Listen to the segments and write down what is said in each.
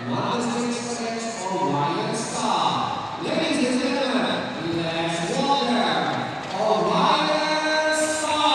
Wondersticks against Orion Star. Ladies and gentlemen, let's welcome Orion Star.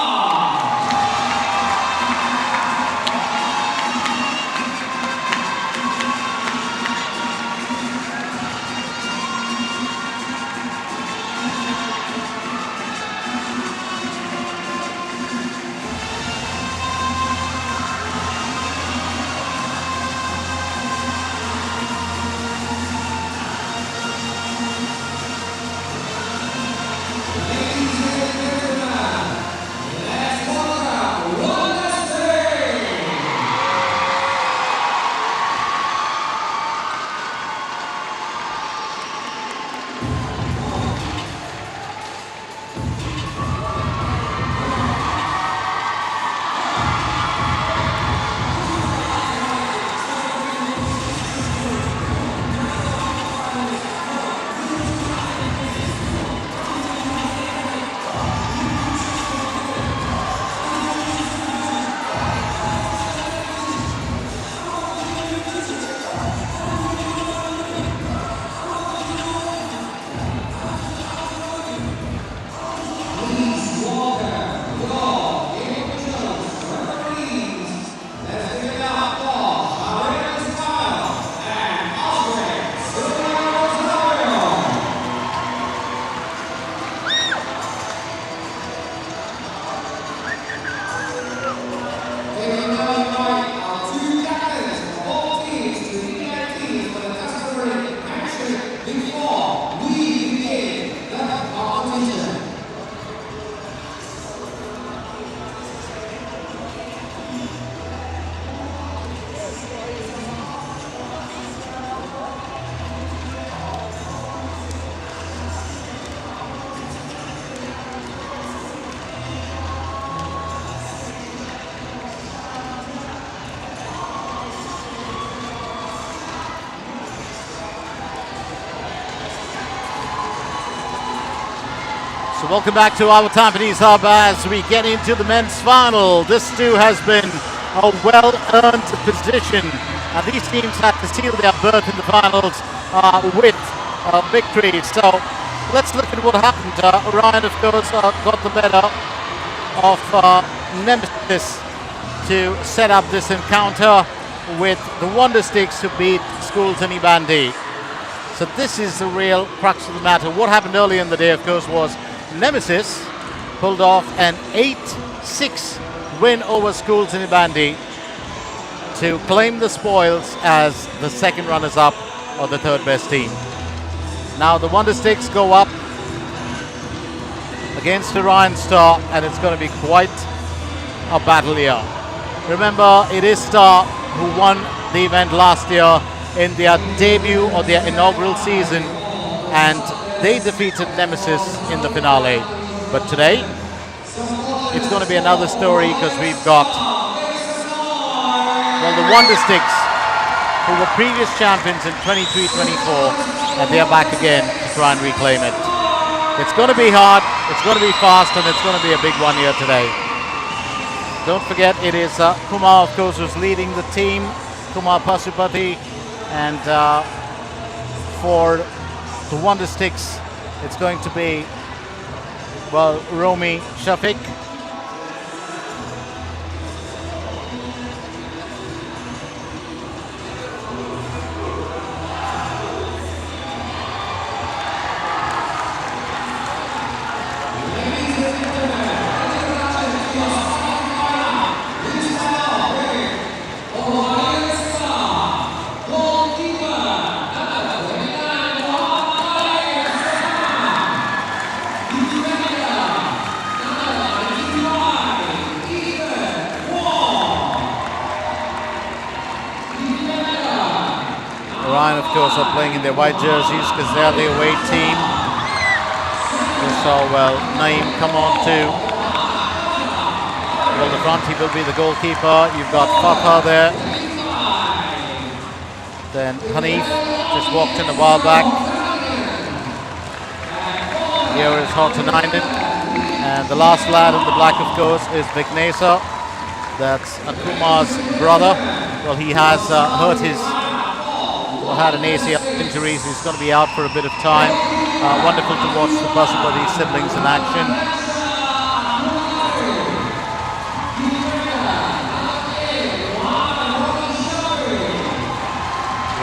So welcome back to our Tampines Hub as we get into the men's final. This too has been a well-earned position, and these teams have to seal their berth in the finals with victory. So let's look at what happened. Orion, of course, got the better of Nemesis to set up this encounter with the Wondersticks who beat Schools and Ibandi. So this is the real crux of the matter. What happened earlier in the day, of course, was Nemesis pulled off an 8-6 win over Schools in Ibandi to claim the spoils as the second runners-up or the third best team. Now the Wondersticks go up against Orion Star, and it's going to be quite a battle here. Remember, it is Star who won the event last year in their debut or their inaugural season, and they defeated Nemesis in the finale. But today, it's going to be another story because we've got, well, the Wondersticks, who were previous champions in 23-24, and they're back again to try and reclaim it. It's going to be hard, it's going to be fast, and it's going to be a big one here today. Don't forget, it is Kumar, of course, who's leading the team, Kumar Pasupati, and for the Wondersticks, it's going to be, well, Romy Shafiq. Orion, of course, are playing in their white jerseys because they are the away team. You saw, well, Naeem come on to, well, the front. He will be the goalkeeper. You've got Fatah there. Then Hanif just walked in a while back. Here is Hortanainen. And the last lad in the black, of course, is Vignesa. That's Akumar's brother. Well, he has had an ACL injury, so he's going to be out for a bit of time. Wonderful to watch the Pasupati siblings in action.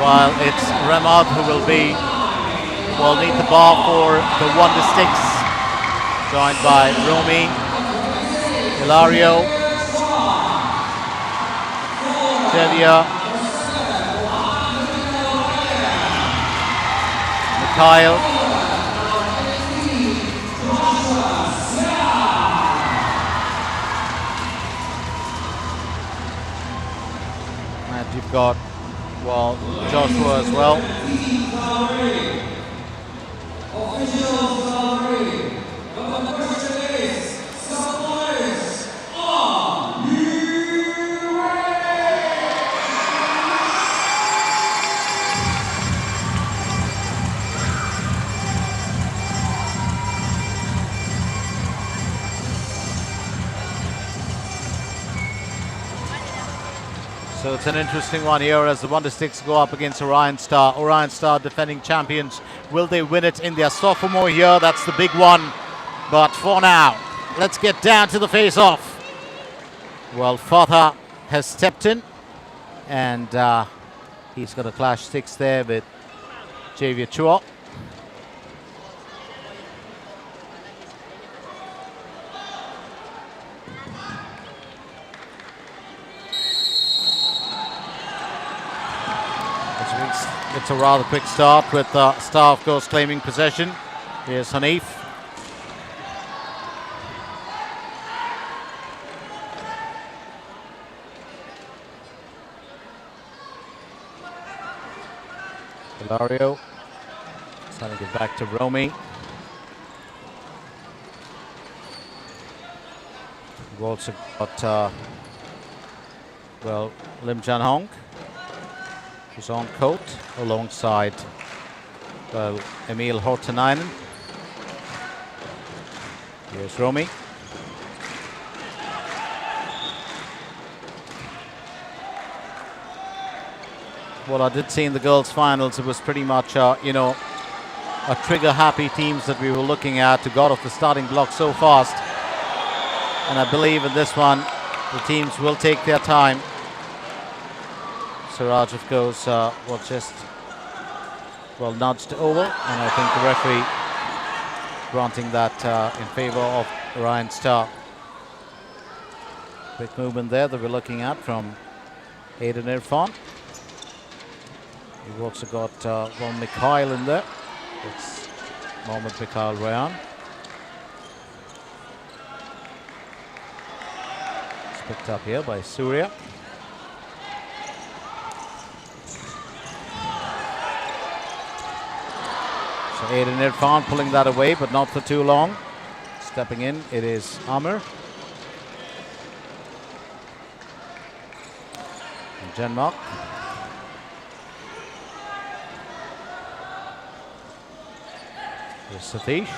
While it's Ramad who will need the ball for the Wondersticks, joined by Romy, Hilario, Celia, Mikhail, and you've got, well, Joshua as well. So it's an interesting one here as the Wondersticks go up against Orion Star. Orion Star defending champions. Will they win it in their sophomore year? That's the big one. But for now, let's get down to the face-off. Well, Fatha has stepped in and he's got a clash sticks there with Javier Chua. It's a rather quick start with Star, of course, claiming possession. Here's Hanif. Hilario. Sending it back to Romy. We've also got, Lim Jan Hong, who's on court alongside, Emil Hortanainen. Here's Romy. Well, I did see in the girls' finals, it was pretty much, a trigger-happy teams that we were looking at who got off the starting block so fast. And I believe in this one, the teams will take their time. Siraj, of course, nudged over, and I think the referee granting that in favor of Orion Star. Quick movement there that we're looking at from Aiden Irfan. We've also got one Mikhail in there. It's Mohammad Mikhail Rayan. It's picked up here by Surya. So Aiden Irfan pulling that away, but not for too long. Stepping in, it is Amr. And Janmark. Here's Satish.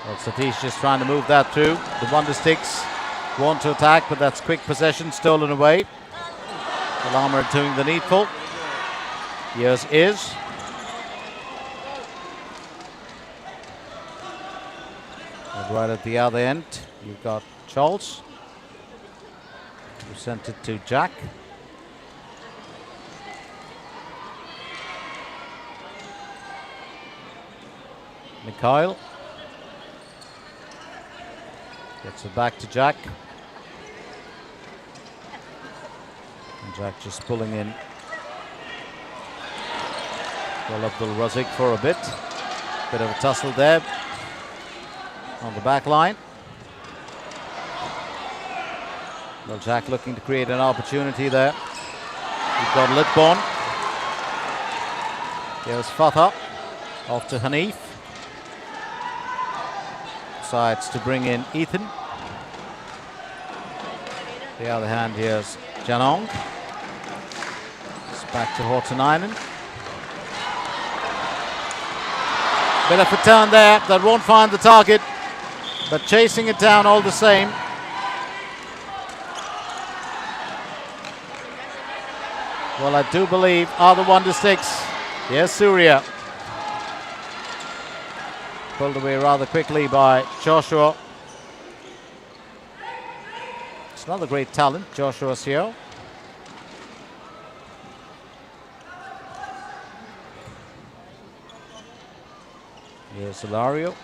Well, Satish just trying to move that through. The Wondersticks want to attack, but that's quick possession, stolen away. Amr doing the needful. Here's Iz. And right at the other end, you've got Charles, who sent it to Jack. Mikhail gets it back to Jack. And Jack just pulling in. Well, Abdul Razik for a bit. Bit of a tussle there on the back line. Well, Jack looking to create an opportunity there. We've got Litborn. Here's Fatha off to Hanif. Decides to bring in Ethan. The other hand, here's Janong. It's back to Hortanainen. Bit of a turn there that won't find the target, but chasing it down all the same. Well, I do believe are the Wondersticks. Yes, Surya. Pulled away rather quickly by Joshua. It's another great talent, Joshua Seo. Here's Hilario.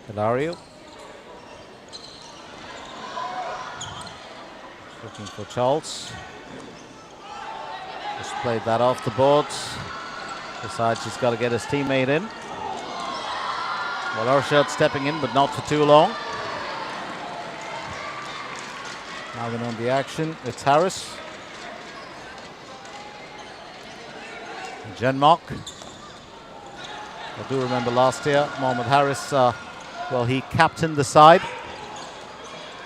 Hilario. Looking for Charles. Just played that off the boards. Decides he's got to get his teammate in. Well, Arshad stepping in, but not for too long. Now then on the action, it's Harris. Genmark. I do remember last year, Mohamed Harris, well, he captained the side.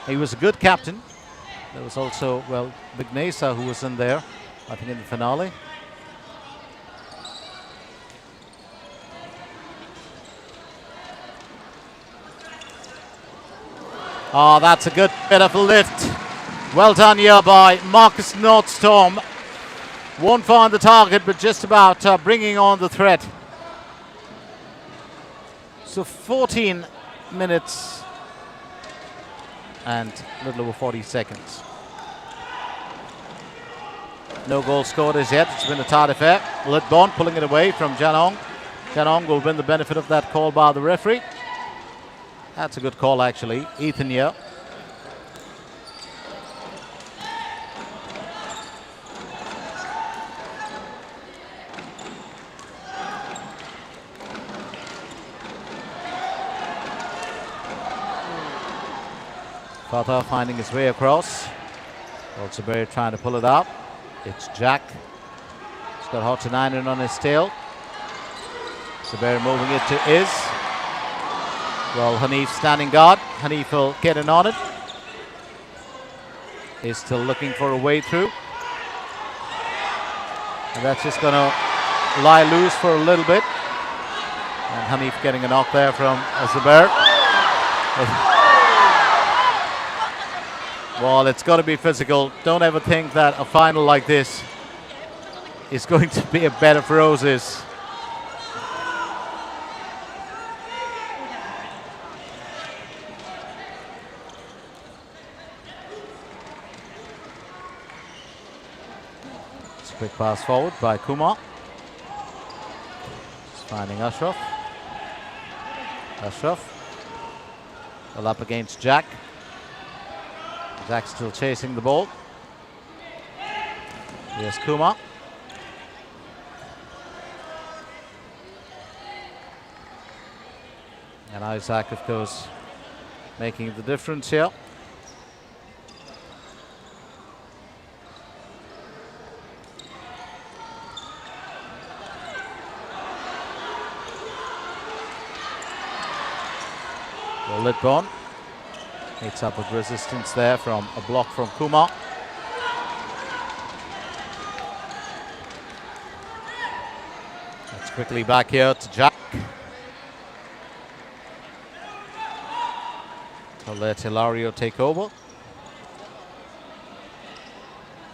He was a good captain. There was also, well, Big Nesa who was in there, I think in the finale. Oh, that's a good bit of a lift. Well done here by Marcus Nordstorm. Won't find the target, but just about bringing on the threat. So 14 minutes and a little over 40 seconds. No goal scored as yet. It's been a tight affair. Litbon pulling it away from Janong. Janong will win the benefit of that call by the referee. That's a good call, actually. Ethan here. Fatah finding his way across. Also Berry trying to pull it up. It's Jack. He's got Hotanainen on his tail. Saberi moving it to Iz. Well, Hanif standing guard. Hanif will get in on it. Is still looking for a way through. And that's just going to lie loose for a little bit. And Hanif getting a knock there from Zubair. Well, it's got to be physical. Don't ever think that a final like this is going to be a bed of roses. It's a quick pass forward by Kumar. He's finding Ashraf. Ashraf. Well, up against Jack. Jack still chasing the ball. Here's Kumar. And Isaac, of course, making the difference here. Well, Litbon meets up with resistance there from a block from Kumar. Let's quickly back here to Jack. I'll let Hilario take over.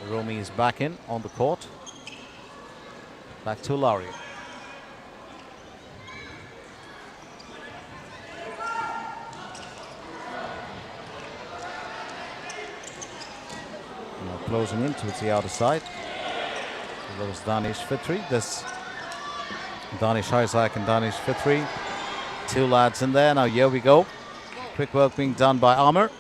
Romy is back in on the court. Back to Hilario. Closing in towards the outer side. So that was Danish Fitri. This Danish Isaac and Danish Fitri. Two lads in there. Now here we go. Quick work being done by Amr.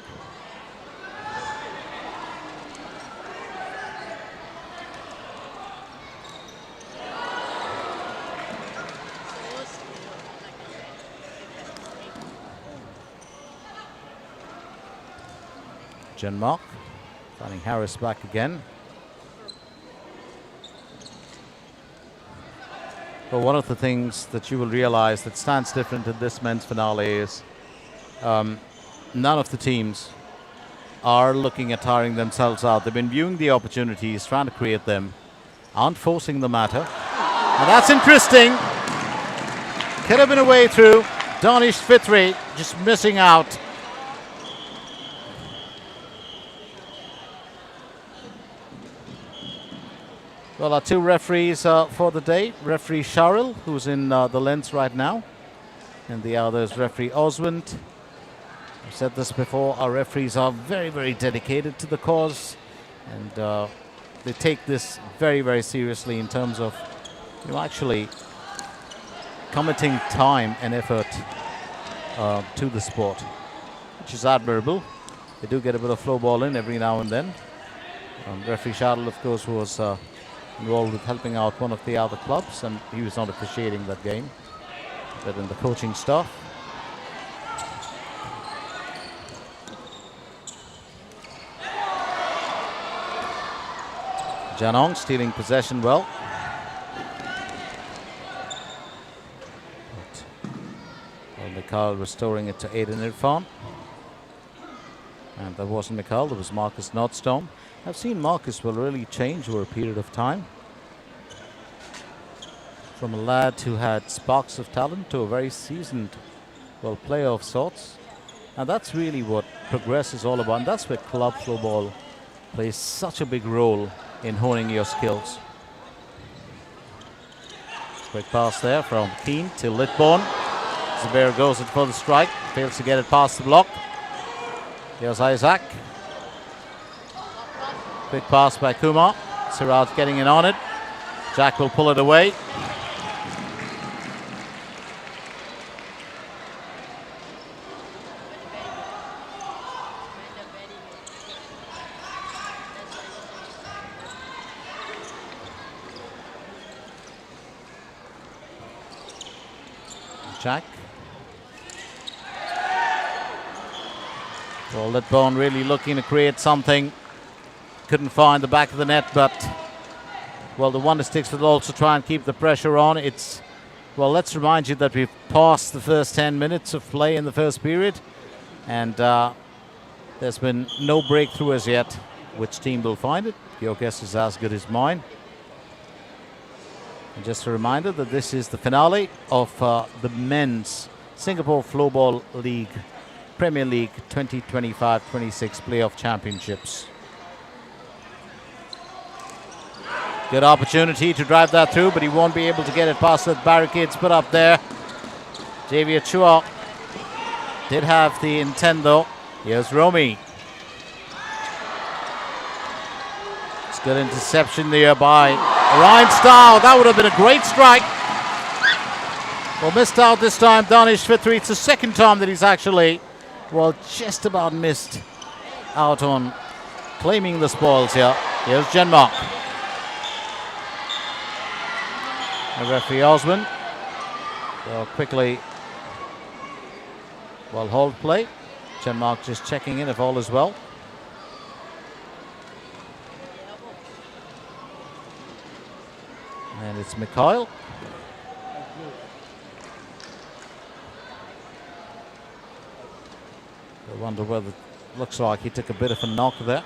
Denmark. Finding Harris back again. But one of the things that you will realize that stands different in this men's finale is none of the teams are looking at tiring themselves out. They've been viewing the opportunities, trying to create them, aren't forcing the matter. And that's interesting. Could have been a way through. Danish Fitri just missing out. Well, our two referees for the day. Referee Sharil, who's in the lens right now. And the other is referee Oswald. I've said this before, our referees are very, very dedicated to the cause. And they take this very, very seriously in terms of actually committing time and effort to the sport, which is admirable. They do get a bit of floorball in every now and then. Referee Sharil, of course, was involved with helping out one of the other clubs, and he was not officiating that game, but in the coaching staff. Janong stealing possession well. Mikhail restoring it to Aiden Irfan. And that wasn't Mikhail, that was Marcus Nordstorm. I've seen Marcus will really change over a period of time. From a lad who had sparks of talent to a very seasoned, player of sorts. And that's really what progress is all about. And that's where club floorball plays such a big role in honing your skills. Quick pass there from Keane to Litborn. Zubair goes in for the strike, fails to get it past the block. Here's Isaac. Quick pass by Kumar. Siraj getting in on it. Jack will pull it away. Jack. Well, Litborn really looking to create something. Couldn't find the back of the net, but the Wondersticks will also try and keep the pressure on. Let's remind you that we've passed the first 10 minutes of play in the first period, and there's been no breakthrough as yet. Which team will find it? Your guess is as good as mine. And just a reminder that this is the finale of the men's Singapore Floorball League Premier League 2025-26 playoff championships. Good opportunity to drive that through, but he won't be able to get it past the barricades put up there. Javier Chua did have the intent though. Here's Romy. It's good interception there by Orion Star. That would have been a great strike. Well, missed out this time, Danish Fitri. It's the second time that he's actually, just about missed out on claiming the spoils here. Here's Denmark. And referee Osman. Quickly, hold play. Denmark just checking in if all is well. And it's Mikhail. I wonder whether it looks like he took a bit of a knock there.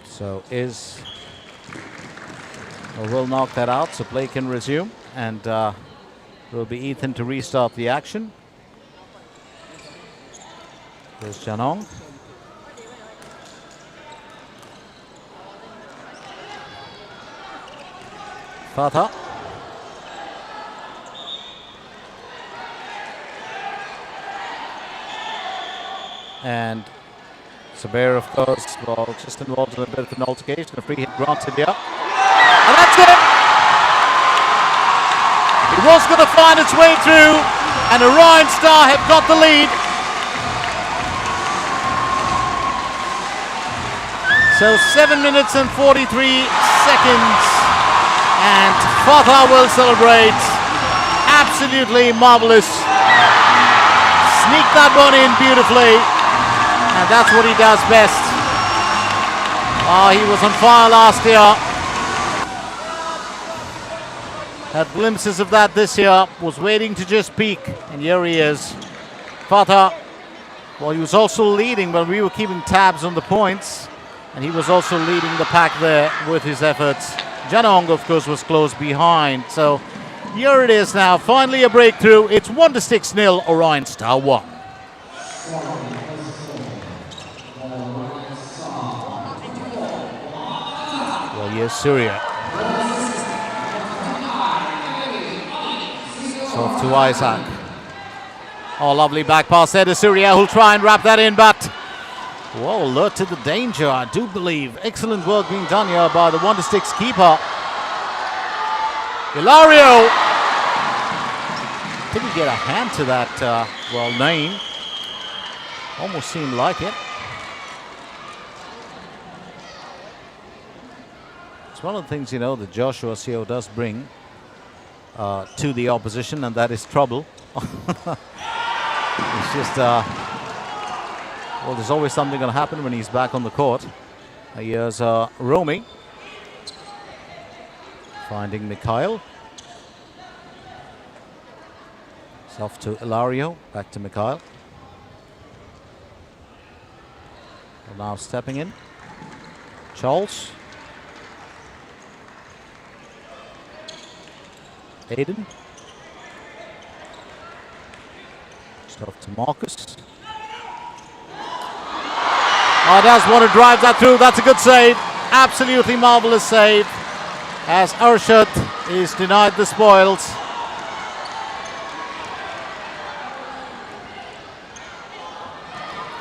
So will knock that out, so play can resume, and will be Ethan to restart the action. There's Janong. Fatah. And Zubair, of course, just involved in a bit of an altercation. A free hit granted here. And that's it! It was going to find its way through, and Orion Star have got the lead. So 7 minutes and 43 seconds. And Fatah will celebrate. Absolutely marvelous. Sneak that one in beautifully. And that's what he does best. Oh, he was on fire last year. Had glimpses of that this year. Was waiting to just peak. And here he is. Fatah, well, he was also leading when we were keeping tabs on the points. And he was also leading the pack there with his efforts. Janong, of course, was close behind. So here it is now. Finally a breakthrough. It's Wondersticks 0, Orion Star 1. Well, here's Surya. It's off to Isaac. Oh, lovely back pass there to Surya, who'll try and wrap that in, but whoa, alert to the danger, I do believe. Excellent work being done here by the Wondersticks keeper. Ilario! Didn't get a hand to that, name. Almost seemed like it. It's one of the things, that Joshua Seo does bring to the opposition, and that is trouble. It's just, there's always something going to happen when he's back on the court. Here's Romy. Finding Mikhail. It's off to Ilario. Back to Mikhail. Well, now stepping in. Charles. Aiden. It's off to Marcus. Oh, does want to drive that through. That's a good save. Absolutely marvelous save. As Arshad is denied the spoils.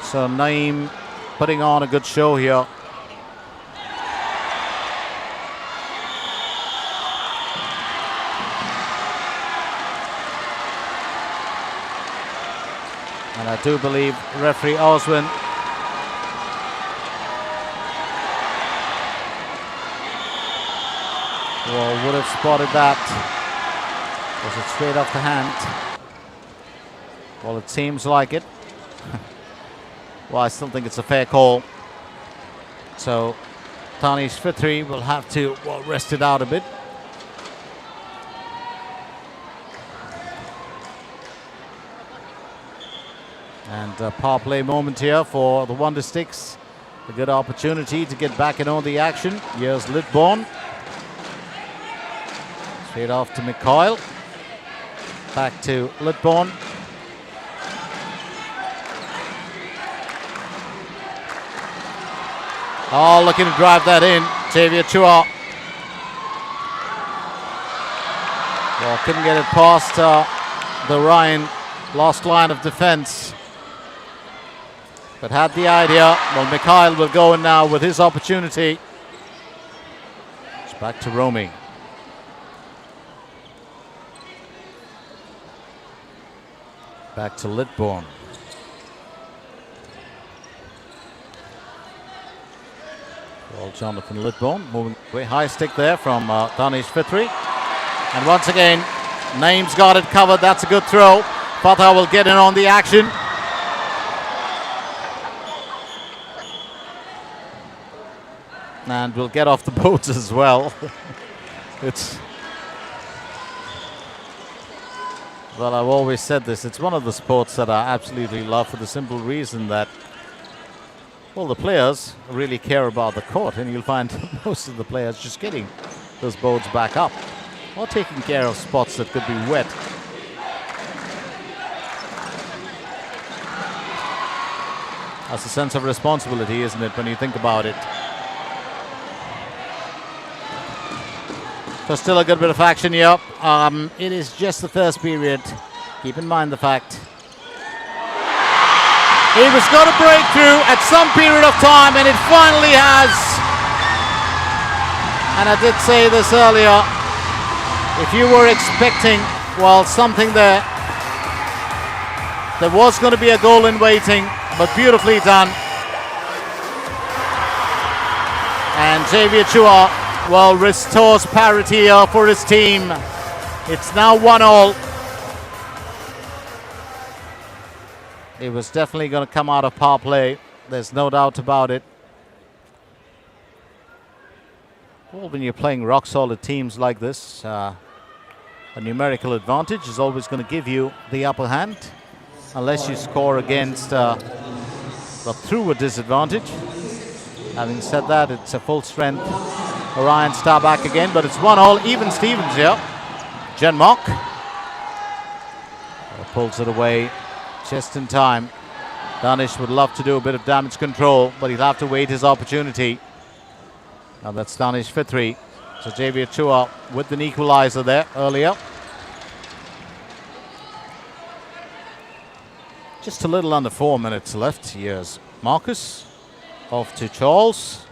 So Naeem putting on a good show here. And I do believe referee Oswin would have spotted that. Was it straight off the hand? Well, it seems like it. Well, I still think it's a fair call. So Tanish Fitri will have to rest it out a bit. And a power play moment here for the Wondersticks. A good opportunity to get back in on the action. Here's Litborn. Straight off to Mikhail. Back to Litborn. Oh, looking to drive that in. Xavier Chua. Well, couldn't get it past the Orion last line of defense. But had the idea. Well, Mikhail will go in now with his opportunity. It's back to Romy. Back to Litborn. Well, Jonathan Litborn moving away. High stick there from Danish Fitri. And once again, Naeem's got it covered. That's a good throw. Fatah will get in on the action. And we'll get off the boats as well. Well, I've always said this. It's one of the sports that I absolutely love for the simple reason that, well, the players really care about the court, and you'll find most of the players just getting those boats back up or taking care of spots that could be wet. That's a sense of responsibility, isn't it, when you think about it? So still a good bit of action here. It is just the first period. Keep in mind the fact he was going to break through at some period of time, and it finally has. And I did say this earlier. If you were expecting, well, something there was going to be a goal in waiting, but beautifully done. And Xavier Chua, well, restores parity here for his team. It's now 1-all. It was definitely going to come out of power play. There's no doubt about it. Well, when you're playing rock-solid teams like this, a numerical advantage is always going to give you the upper hand, unless you score against, but through a disadvantage. Having said that, it's a full-strength Orion star back again, but it's 1-all. Even Stevens here. Jen Mock pulls it away just in time. Danish would love to do a bit of damage control, but he'll have to wait his opportunity. Now that's Danish for 3. So Xavier Chua with an equalizer there earlier. Just a little under 4 minutes left. Here's Marcus. Off to Charles.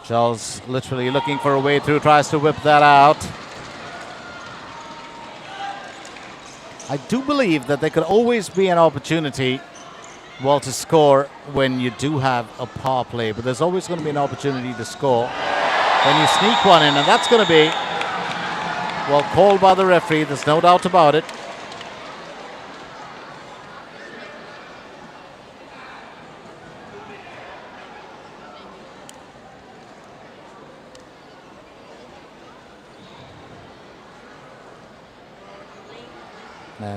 Charles literally looking for a way through, tries to whip that out. I do believe that there could always be an opportunity, well, to score when you do have a power play, but there's always going to be an opportunity to score when you sneak one in, and that's going to be, well, called by the referee. There's no doubt about it.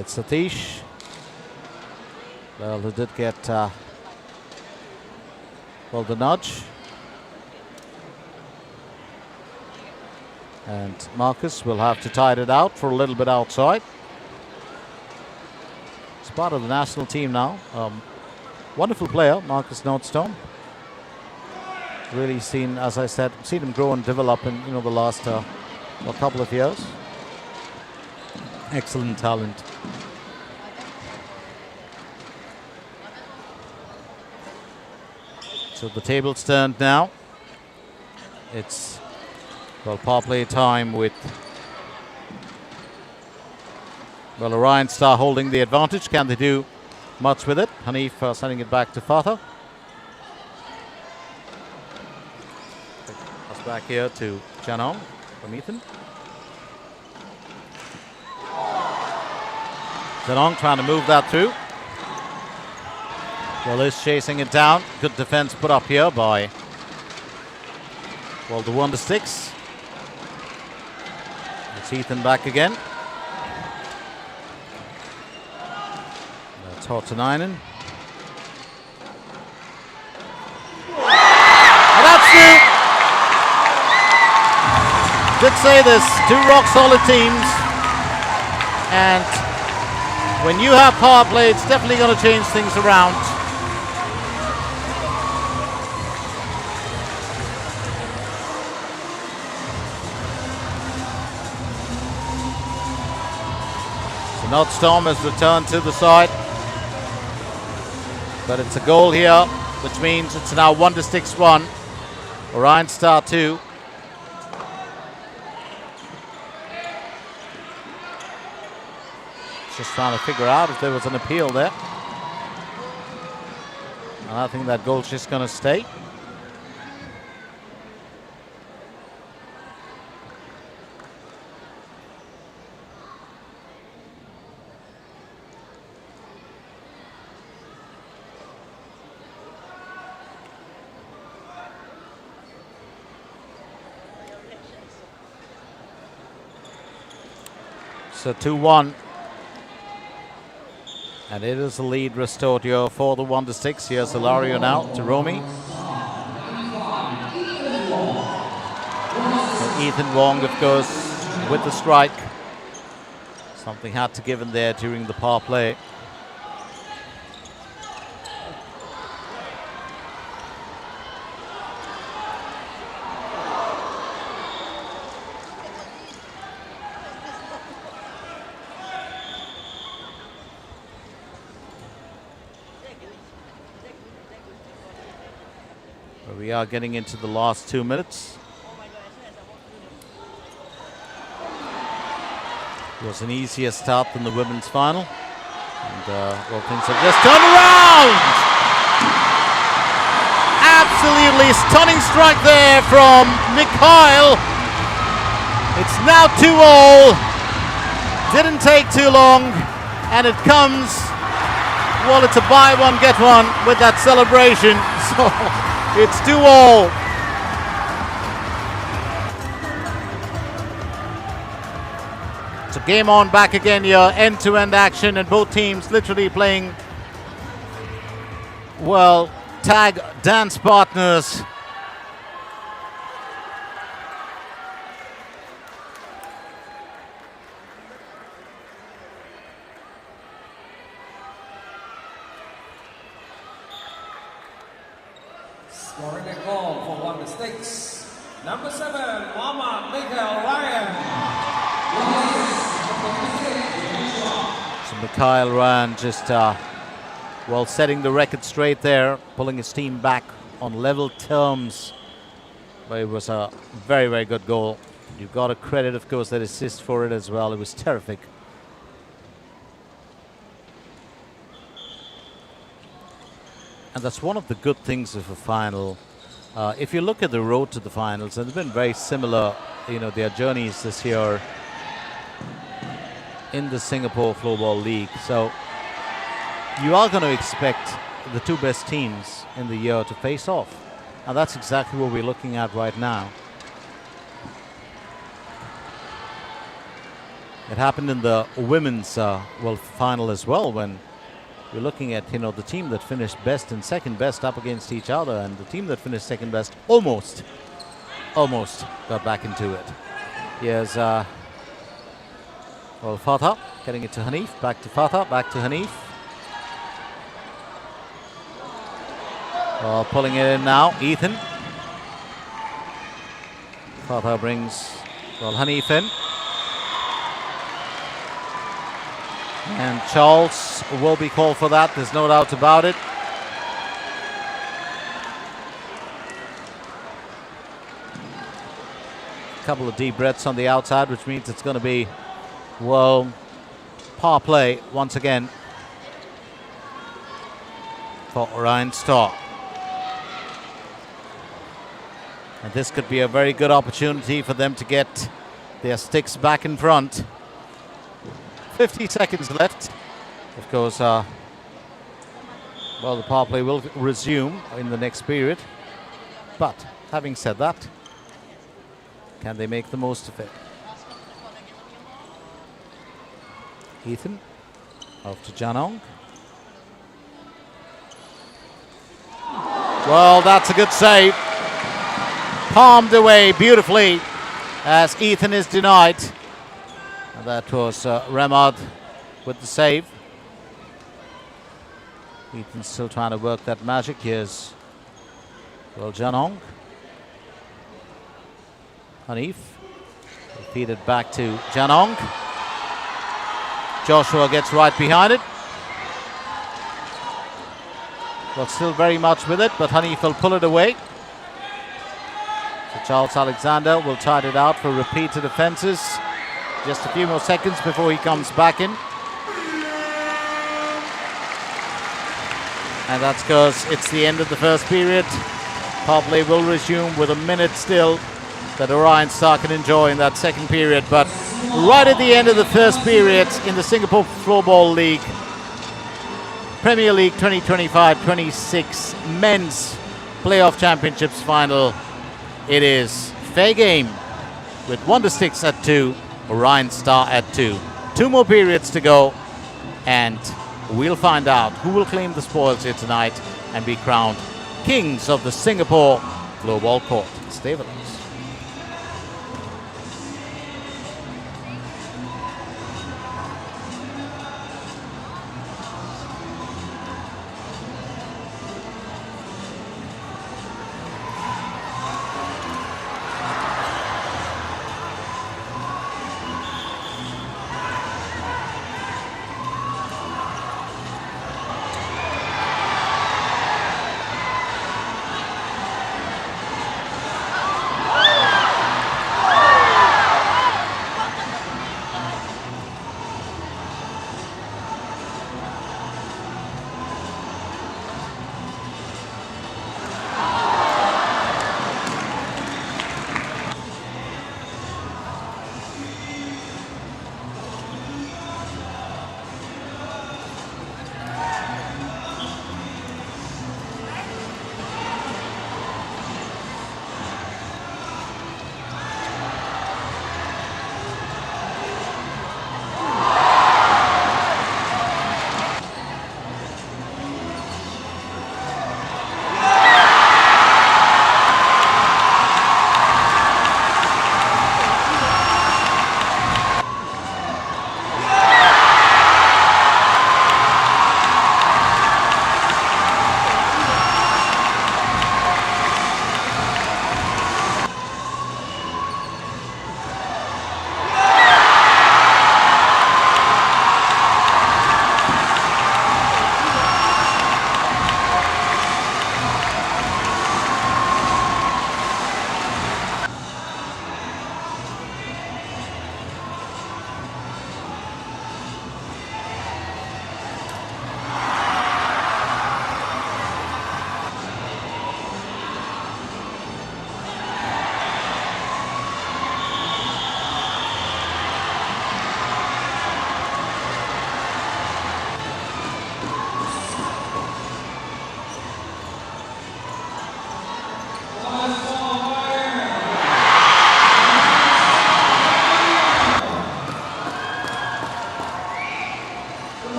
It's Satish. Well, who did get the nudge. And Marcus will have to tide it out for a little bit outside. He's part of the national team now. Wonderful player, Marcus Nordstrom. Really seen, as I said, seen him grow and develop in the last couple of years. Excellent talent. So the table's turned now. It's, well, power play time with, well, Orion Star holding the advantage. Can they do much with it? Hanif sending it back to Fatah. Pass back here to Janong from Ethan. Janong trying to move that through. Well, is chasing it down. Good defense put up here by, well, the Wondersticks. It's Ethan back again. That's Hortonainen. And that's two. Did say this, 2 rock-solid teams. And when you have power play, it's definitely going to change things around. Nordstrom has returned to the side, but it's a goal here, which means it's now Wondersticks 1, Orion Star 2. Just trying to figure out if there was an appeal there. And I think that goal's just going to stay. So 2-1. And it is a lead restored here for the Wondersticks. Here's Hilario now to Romy. And Ethan Wong, of course, with the strike. Something had to give in there during the power play. We are getting into the last 2 minutes. It was an easier start than the women's final. And well, things have just turned around! Absolutely stunning strike there from Mikhail. It's now 2-all. Didn't take too long, and it comes, well, it's a buy one, get one with that celebration. So it's 2-all. So game on back again here, end-to-end action, and both teams literally playing, well, tag dance partners. Scoring a goal for Wondersticks. Number 7, Mama Orion. So Mikhail Ryan just, well, setting the record straight there, pulling his team back on level terms. But it was a very, very good goal. You've got to credit, of course, that assist for it as well. It was terrific. And that's one of the good things of a final. If you look at the road to the finals, and they've been very similar, you know, their journeys this year in the Singapore Floorball League. So you are going to expect the two best teams in the year to face off. And that's exactly what we're looking at right now. It happened in the women's well, final as well, when you're looking at, you know, the team that finished best and second best up against each other, and the team that finished second best almost got back into it. Here's well, Fatah getting it to Hanif, back to Fatah, back to Hanif. Well, pulling it in now, Ethan. Fatah brings, well, Hanif in. And Charles will be called for that, there's no doubt about it. A couple of deep breaths on the outside, which means it's going to be, well, power play once again for Orion Star. And this could be a very good opportunity for them to get their sticks back in front. 50 seconds left. Of course, well, the power play will resume in the next period. But having said that, can they make the most of it? Ethan, off to Janong. Well, that's a good save. Palmed away beautifully as Ethan is denied. And that was Ramad with the save. Ethan's still trying to work that magic. Here's, well, Janong. Hanif. Feed it back to Janong. Joshua gets right behind it. Well, still very much with it, but Hanif will pull it away. So Charles Alexander will tide it out for repeated offences. Just a few more seconds before he comes back in. And that's because it's the end of the first period. Power play will resume with a minute still that Orion Star can enjoy in that second period. But right at the end of the first period in the Singapore Floorball League, Premier League 2025-26 Men's Playoff Championships Final, it is fair game with Wondersticks at 2, Orion Star at 2. 2 more periods to go, and we'll find out who will claim the spoils here tonight and be crowned kings of the Singapore Floorball Court. Stay with us.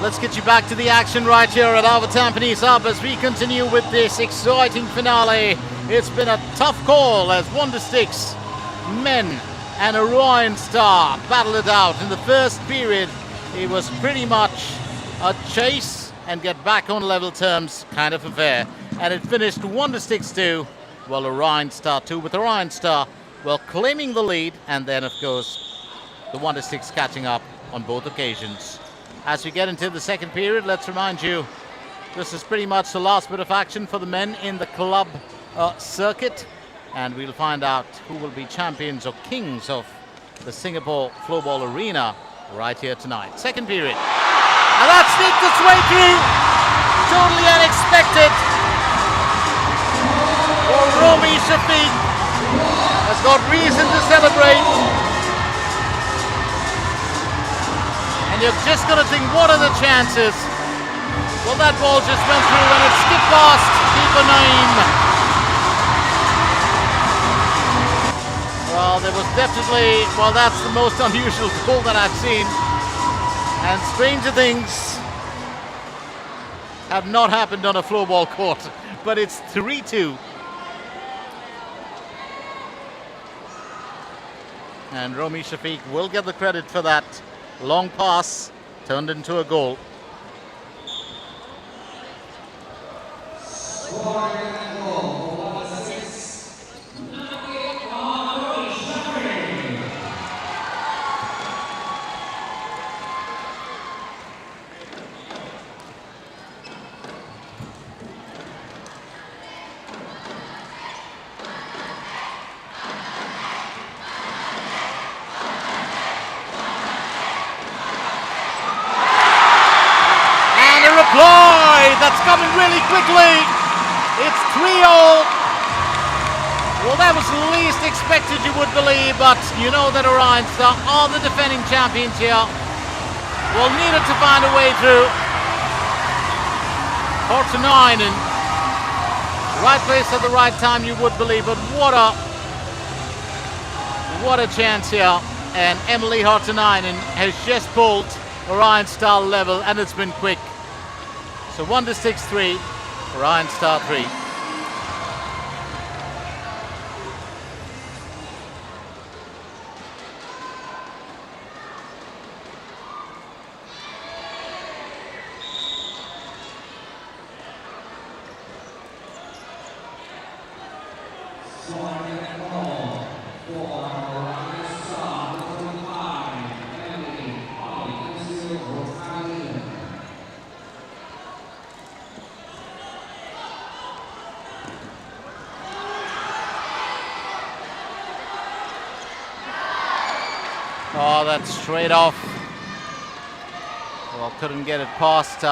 let's get you back to the action right here at our Tampines Hub as we continue with this exciting finale. It's been a tough call as Wondersticks men and Orion Star battle it out. In the first period, it was pretty much a chase and get back on level terms kind of affair. And it finished Wondersticks 2, well, Orion Star 2, with Orion Star, well, claiming the lead, and then, of course, the Wondersticks catching up on both occasions. As we get into the second period, let's remind you, this is pretty much the last bit of action for the men in the club circuit, and we'll find out who will be champions or kings of the Singapore Floorball Arena right here tonight. Second period. And that sneaked its way through. Totally unexpected. Well, Romy Shafiq has got reason to celebrate. And you're just going to think, what are the chances? Well, that ball just went through and it skipped past keeper Naeem. Well, there was definitely, well, that's the most unusual goal that I've seen. And stranger things have not happened on a floorball court, but it's 3-2. And Romy Shafiq will get the credit for that. Long pass turned into a goal. That's coming really quickly. It's 3-0. Well, that was the least expected, you would believe, but you know that Orion Star are the defending champions here. Well, needed to find a way through. Hortanainen, right place at the right time, you would believe, but what a chance here. And Emily Hortanainen has just pulled Orion Star level, and it's been quick. So Wondersticks 3, Orion Star 3. Oh, that's straight off. Well, couldn't get it past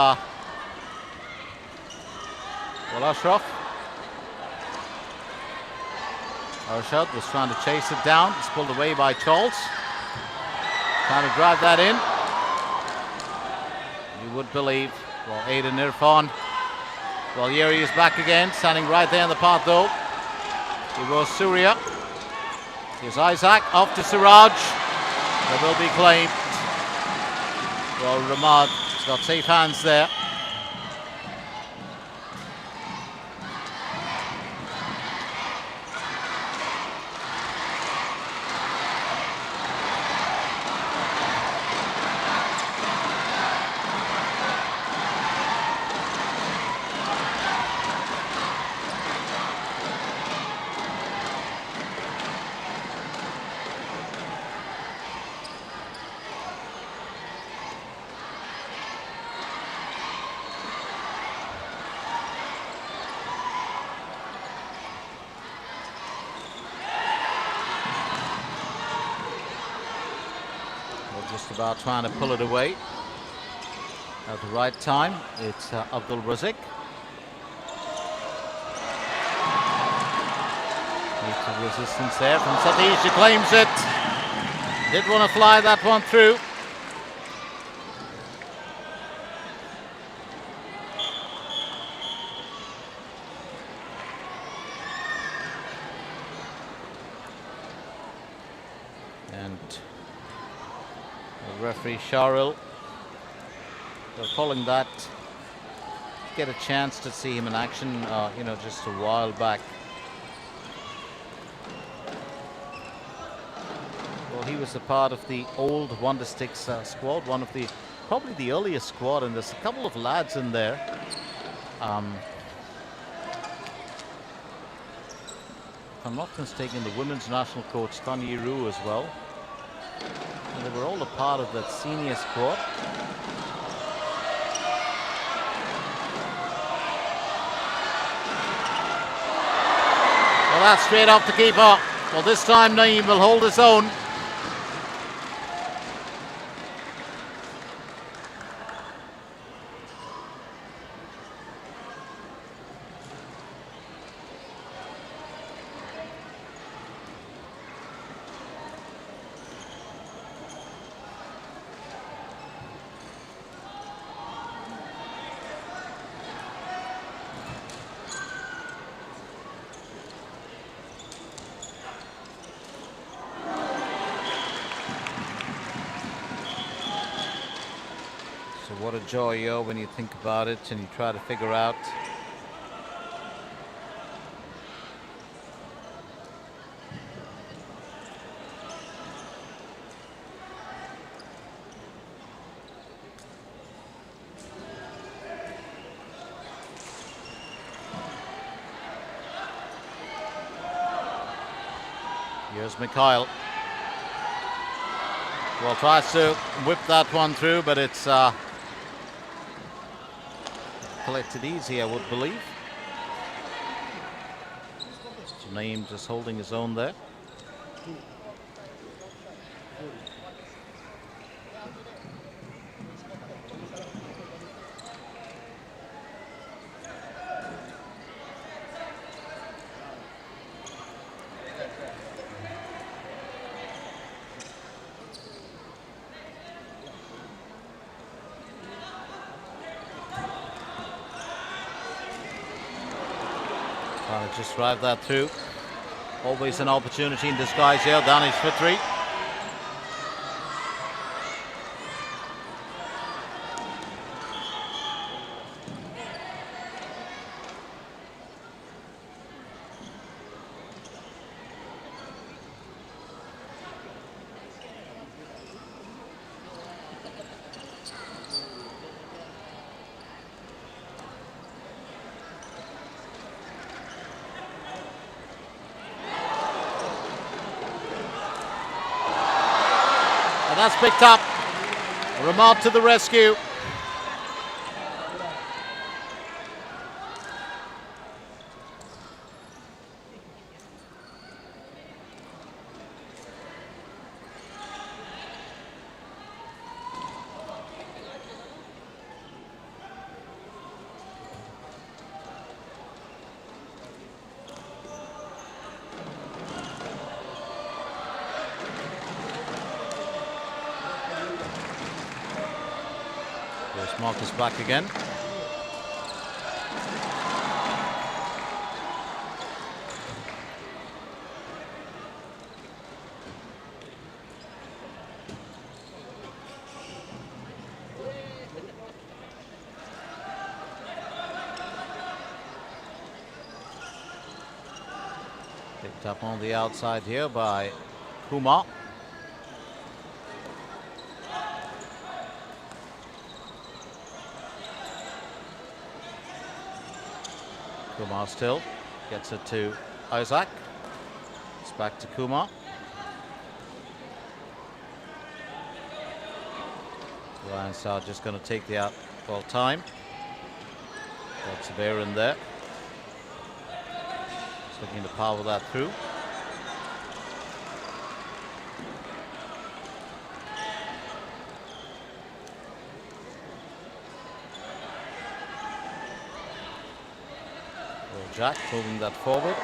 Ashraf. Arshad was trying to chase it down. It's pulled away by Charles. Trying to drive that in. You would believe. Well, Aiden Irfan. Well, Yeri is back again, standing right there in the path though. He was Surya. Here's Isaac, off to Siraj. That will be claimed. Well, Ramad has got safe hands there. Just about trying to pull it away at the right time. It's Abdul Razik. Needs some resistance there from Satish. He claims it. Did want to fly that one through. And referee Sharil Recalling that, get a chance to see him in action, just a while back. Well, he was a part of the old Wondersticks squad, one of probably the earliest squad, and there's a couple of lads in there. If I'm not mistaken, the women's national coach, Tanya Ru, as well. And they were all a part of that senior squad. Well, that's straight off the keeper. Well, this time Naeem will hold his own. What a joy, when you think about it and you try to figure out. Here's Mikhail. Well, tries to whip that one through, but it's collected easy, I would believe. So Naeem just holding his own there. Just drive that through. Always an opportunity in disguise here. Danish for three. And that's picked up. Ramad to the rescue. Marcus back again. Picked up on the outside here by Kumar. Kumar still gets it to Isaac. It's back to Kumar. Ryan Starr just going to take the out ball time. Lots of air in there. Just looking to power that through. Jack moving that forward.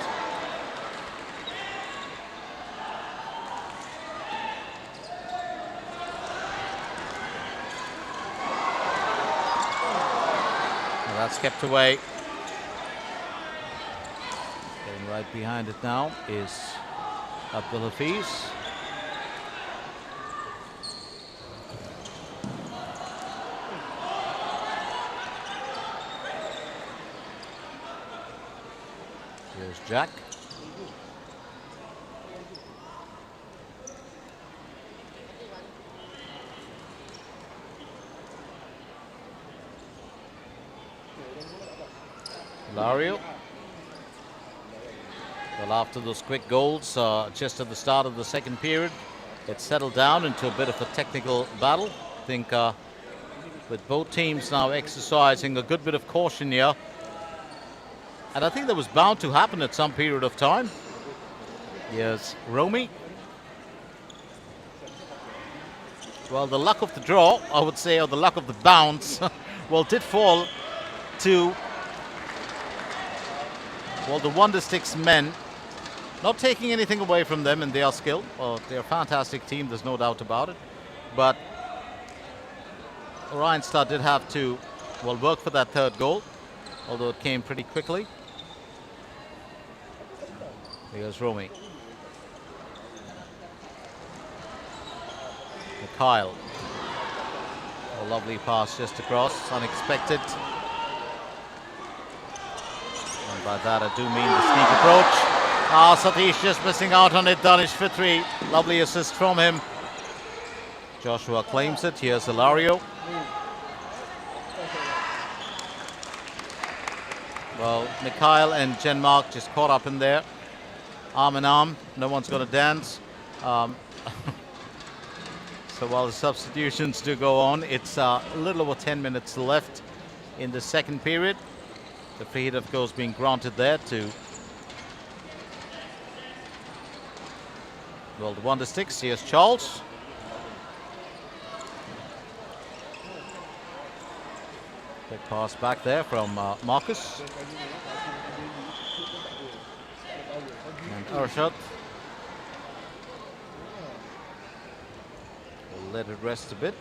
And that's kept away. Getting right behind it now is Abdul Hafiz. Here's Jack. Lario. Well, after those quick goals, just at the start of the second period, it settled down into a bit of a technical battle. I think with both teams now exercising a good bit of caution here. And I think that was bound to happen at some period of time. Here's Romy. Well, the luck of the draw, I would say, or the luck of the bounce, well, did fall to, well, the Wondersticks men. Not taking anything away from them and their skill. Well, they're a fantastic team, there's no doubt about it. But Orion Star did have to, well, work for that third goal, although it came pretty quickly. Here's Romy. Kyle. A lovely pass just across, unexpected. And by that I do mean the sneak approach. Satish just missing out on it. Danish for 3. Lovely assist from him. Joshua claims it. Here's Ilario. Well, Mikhail and Genmark just caught up in there. Arm in arm. No one's going to dance. So while the substitutions do go on, it's a little over 10 minutes left in the second period. The free hit, of course, being granted there to, well, the Wondersticks. Here's Charles. Big pass back there from Marcus. And Arshad. We'll let it rest a bit.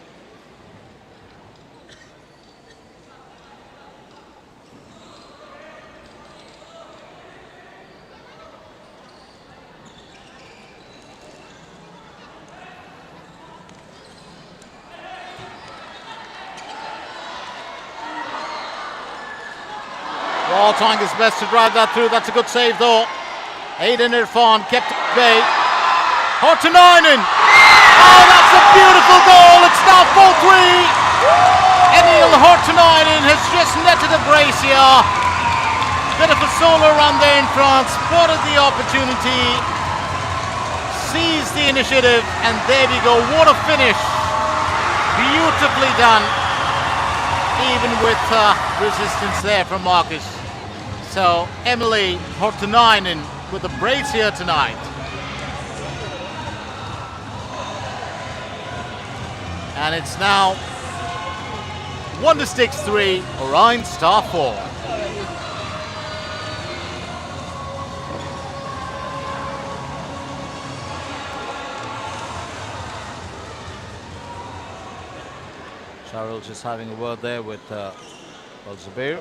Wall trying his best to drive that through. That's a good save though. Aiden Irfan kept at bay. Hortonainen. Oh, that's a beautiful goal. It's now 4-3. Emil Hortonainen has just netted a brace here. Bit of a solo run there in front. Spotted the opportunity. Seized the initiative. And there we go. What a finish. Beautifully done. Even with resistance there from Marcus. So Emily Hortonainen with the brace here tonight. And it's now Wondersticks 3, Orion Star 4. Cheryl just having a word there with Zabir.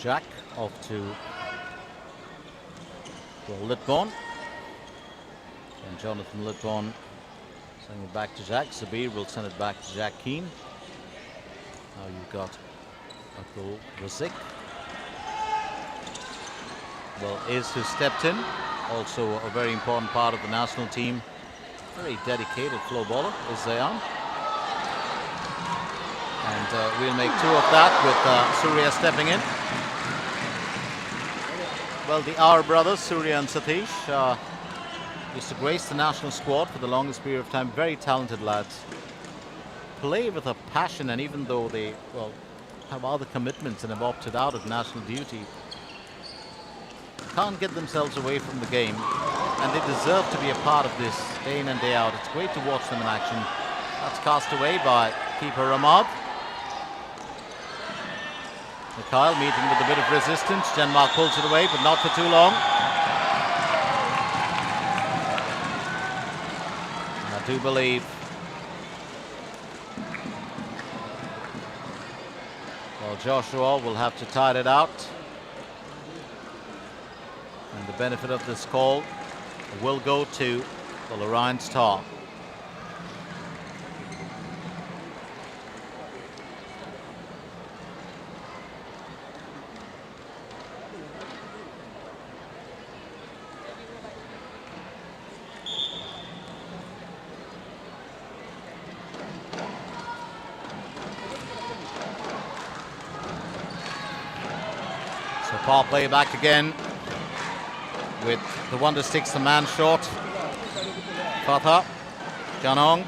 Jack off to Litborn, and Jonathan Litborn sending it back to Jack. Sabir will send it back to Jack Keane. Now you've got Abdul Razik. Well, Iz, who stepped in, also a very important part of the national team. Very dedicated floorballer is Zayan. And we'll make 2 of that with Surya stepping in. Well, the Our brothers, Surya and Satish, used to grace the national squad for the longest period of time. Very talented lads. Play with a passion, and even though they, well, have other commitments and have opted out of national duty, can't get themselves away from the game. And they deserve to be a part of this day in and day out. It's great to watch them in action. That's cast away by keeper Ramad. Mikhail meeting with a bit of resistance. Denmark pulls it away, but not for too long. And I do believe Joshua will have to tide it out. And the benefit of this call will go to Orion's top. So power play back again with the Wondersticks, the man short. Fatha, Janong,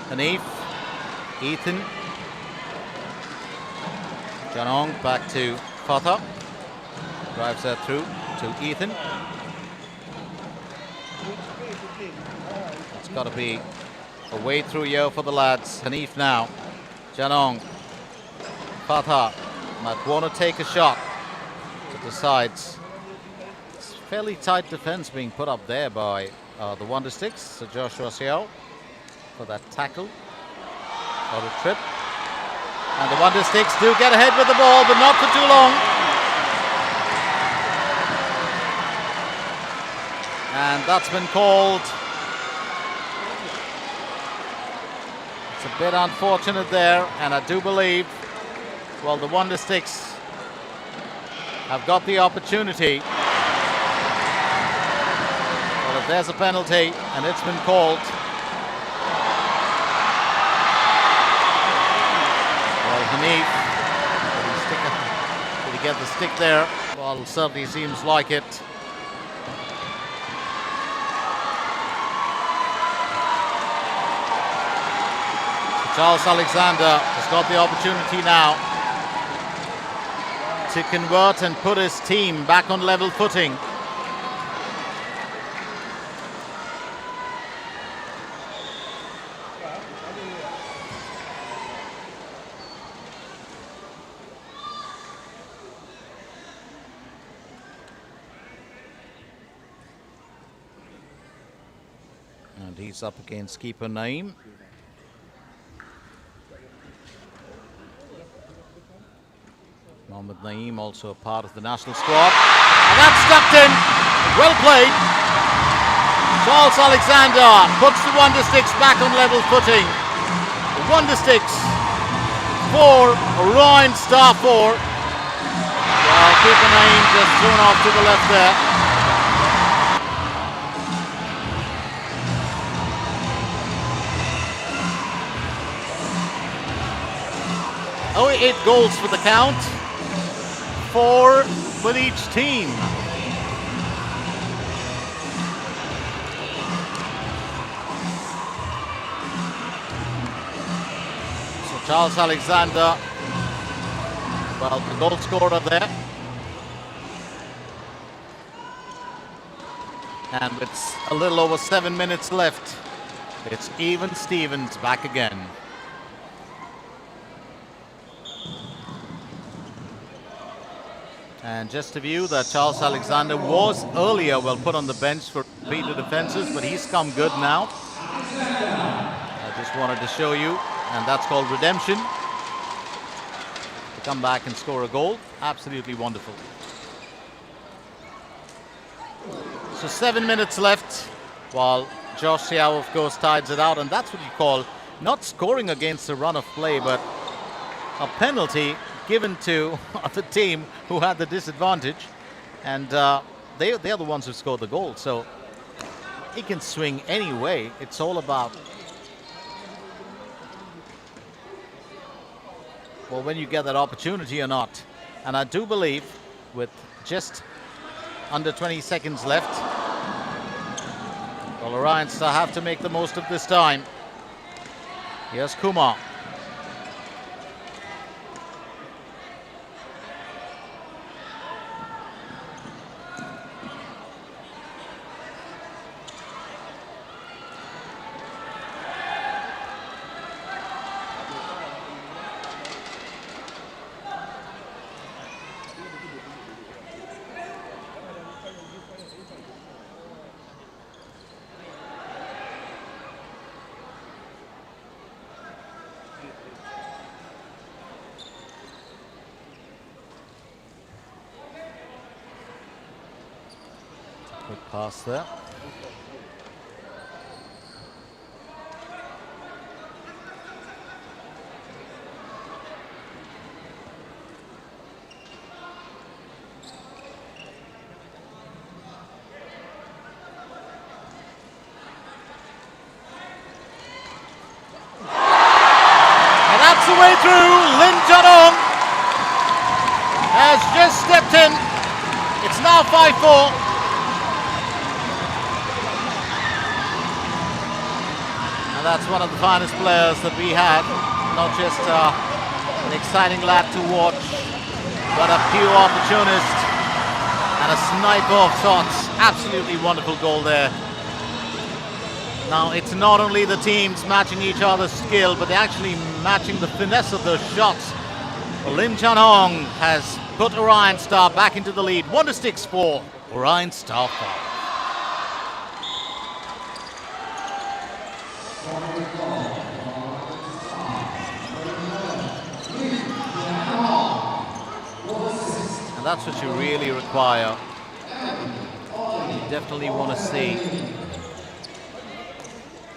Hanif, Ethan. Janong back to Fatha. Drives that through to Ethan. It's got to be a way through here for the lads. Hanif now. Janong. Fatha might want to take a shot to the sides. It's fairly tight defense being put up there by the Wondersticks. So Joshua Xiao for that tackle or a trip. And the Wondersticks do get ahead with the ball, but not for too long. And that's been called. It's a bit unfortunate there, and I do believe, well, the Wondersticks have got the opportunity. Well, if there's a penalty and it's been called, well, Hanif, did he get the stick there? Well, it certainly seems like it. Charles Alexander has got the opportunity now to convert and put his team back on level footing. And he's up against keeper Naeem. Mohamed Naeem, also a part of the national squad. And that's stuck in. Well played. Charles Alexander puts the Wondersticks back on level footing. The Wondersticks 4, Orion star 4. Well, keeper Naeem just thrown off to the left there. Oh, 8 goals for the count. 4 with each team. So Charles Alexander, well, the goal scorer there. And with a little over 7 minutes left, it's even Stevens back again. And just a view that Charles Alexander was earlier well put on the bench for repeated defenses, but he's come good now. I just wanted to show you, and that's called redemption. To come back and score a goal, absolutely wonderful. So 7 minutes left, while Josh Xiao, of course, tides it out, and that's what you call not scoring against a run of play, but a penalty given to the team who had the disadvantage, and they're the ones who scored the goal. So he can swing any way. It's all about, well, when you get that opportunity or not. And I do believe with just under 20 seconds left, well, Orion still have to make the most of this time. Here's Kumar. Quick pass there. And that's the way through. Lin Janong has just stepped in. It's now 5-4. And that's one of the finest players that we had. Not just an exciting lad to watch, but a pure opportunist and a sniper of shots. Absolutely wonderful goal there. Now, it's not only the teams matching each other's skill, but they're actually matching the finesse of those shots. Lim Chan-hong has put Orion Star back into the lead. Wondersticks 4, Orion Star 5. And that's what you really require. You definitely want to see,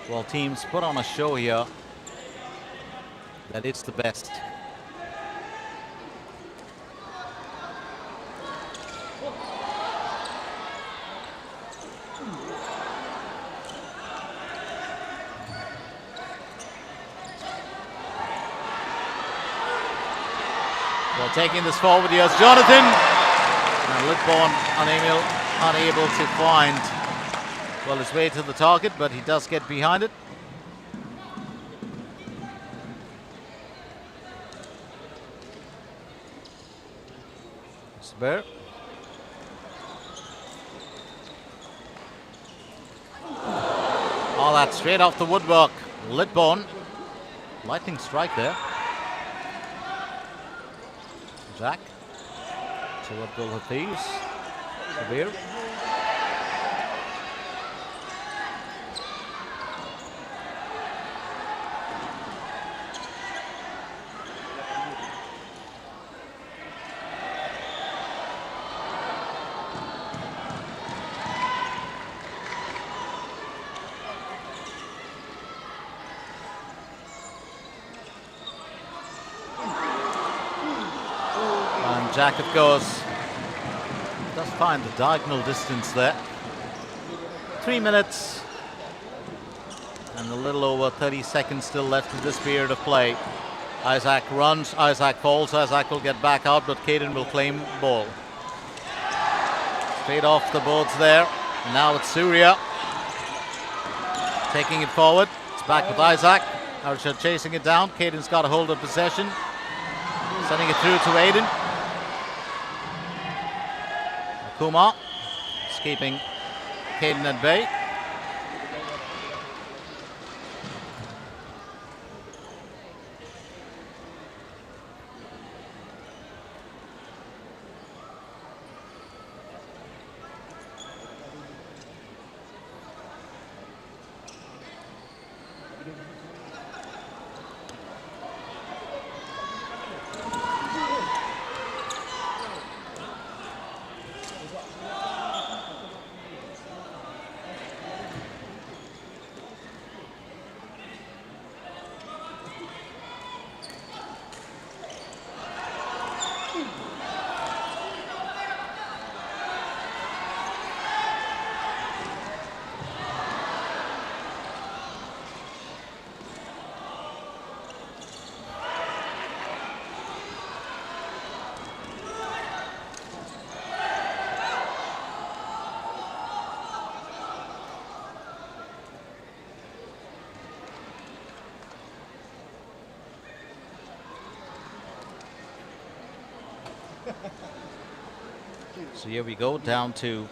well, teams put on a show here that it's the best. Well, taking this forward, here's Jonathan. And Litborn unable to find, well, his way to the target, but he does get behind it. Bear. Oh, that's straight off the woodwork. Litborn. Lightning strike there. Jack to Abdul Hafiz. Sabir. Jack, of course, does find the diagonal distance there. 3 minutes and a little over 30 seconds still left in this period of play. Isaac runs, Isaac falls, Isaac will get back out, but Caden will claim ball. Straight off the boards there. And now it's Surya taking it forward. It's back with Isaac. Arshad chasing it down. Caden's got a hold of possession. Sending it through to Aiden. Kumar is keeping Caden at bay. So here we go, down to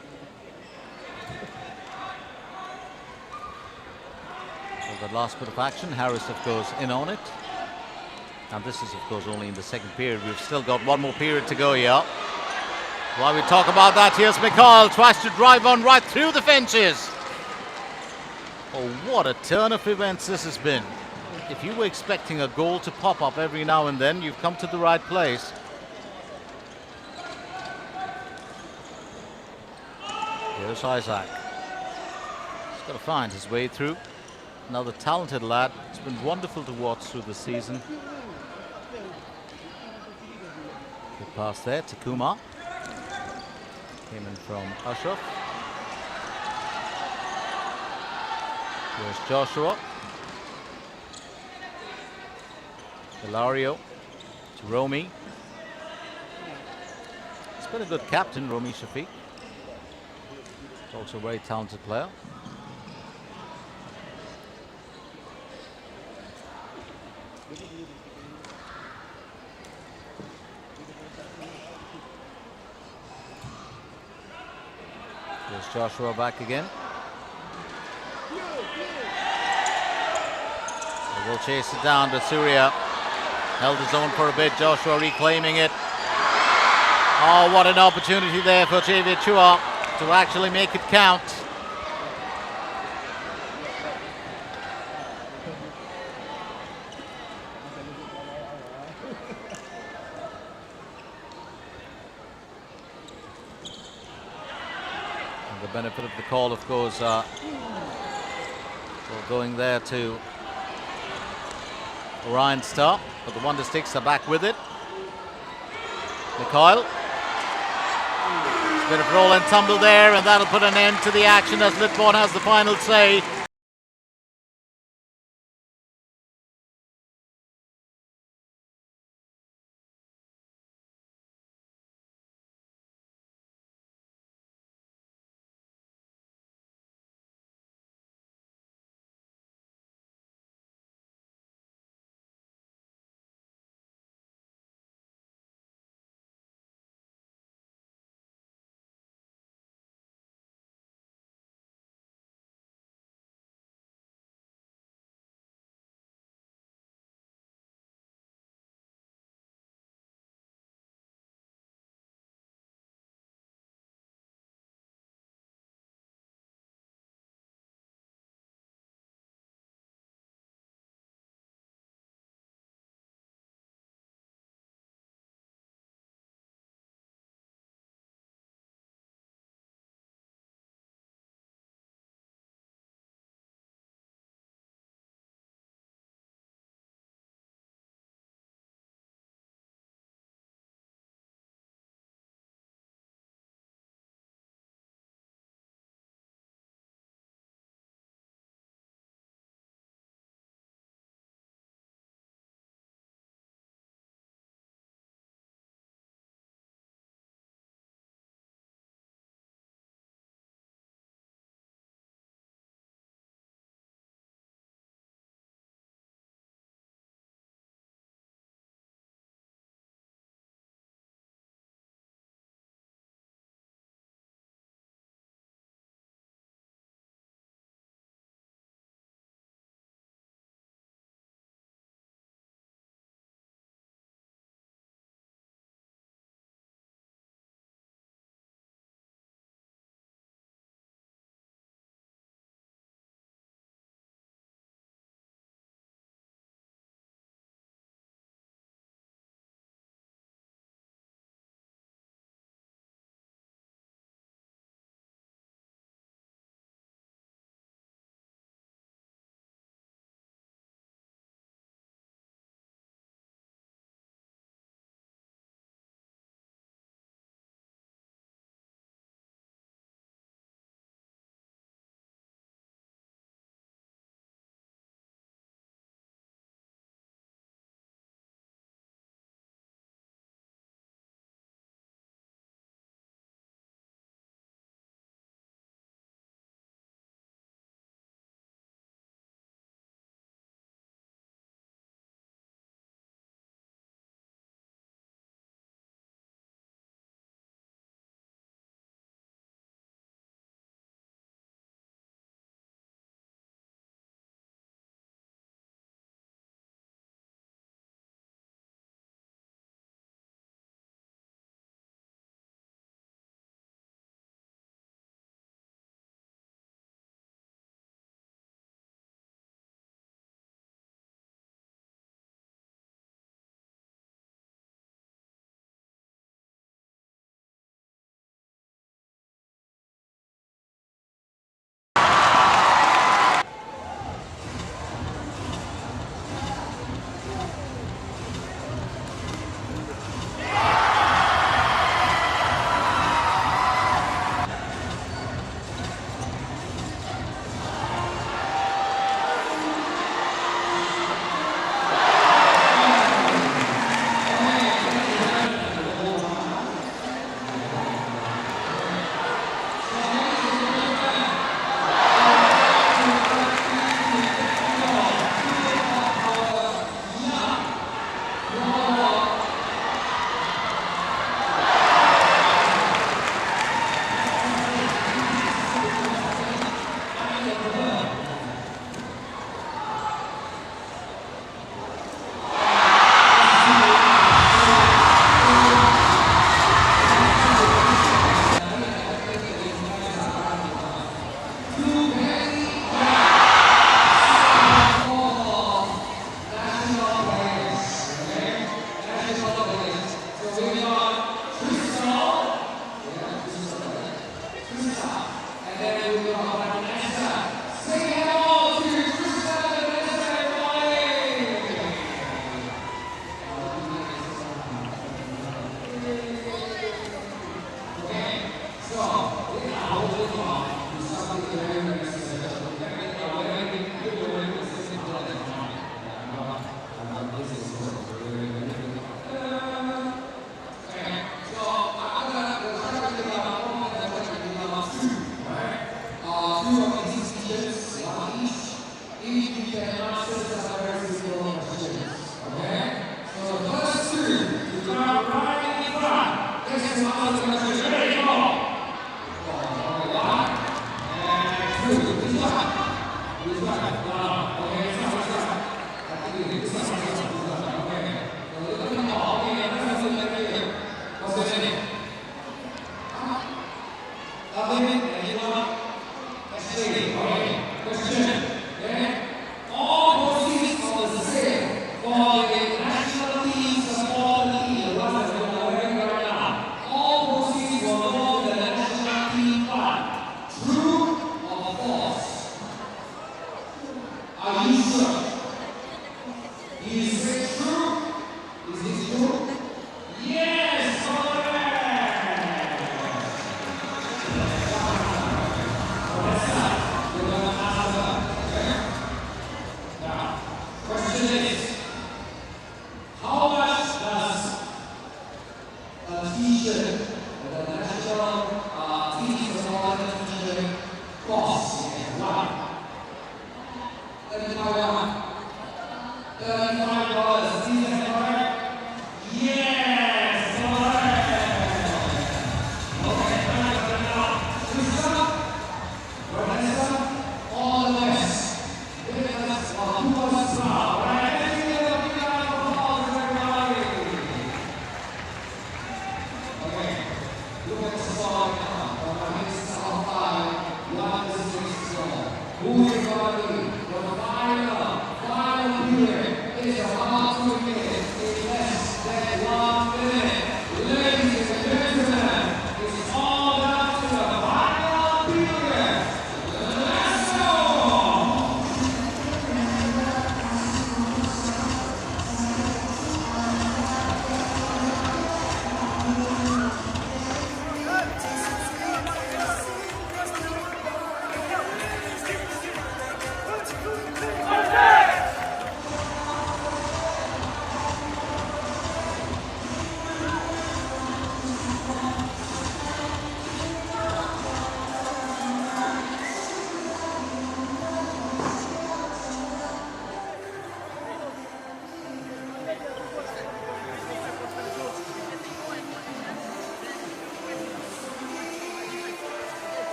the last bit of action. Harris, of course, in on it. And this is, of course, only in the second period. We've still got one more period to go here. While we talk about that, here's McCall, tries to drive on right through the fences. Oh, what a turn of events this has been. If you were expecting a goal to pop up every now and then, you've come to the right place. Here's Isaac. He's got to find his way through. Another talented lad. It's been wonderful to watch through the season. Good pass there to Kumar. Came in from Ashraf. Here's Joshua. Hilario to Romy. He's been a good captain, Romy Shafiq. He's also a very talented player. Here's Joshua back again. They will chase it down, but Surya held his own for a bit. Joshua reclaiming it. Oh, what an opportunity there for Javier Chua to actually make it count. And the benefit of the call, of course, going there to Orion Star, but the Wondersticks are back with it. Mikhail. Bit of roll and tumble there, and that'll put an end to the action as Litborn has the final say.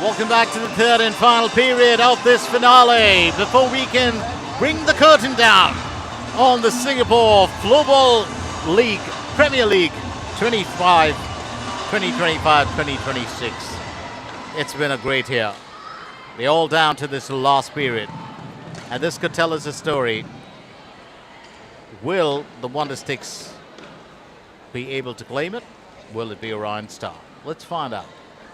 Welcome back to the third and final period of this finale before we can bring the curtain down on the Singapore Floorball League, Premier League 2025-2026. It's been a great year. We're all down to this last period. And this could tell us a story. Will the Wondersticks be able to claim it? Will it be Orion Star? Let's find out.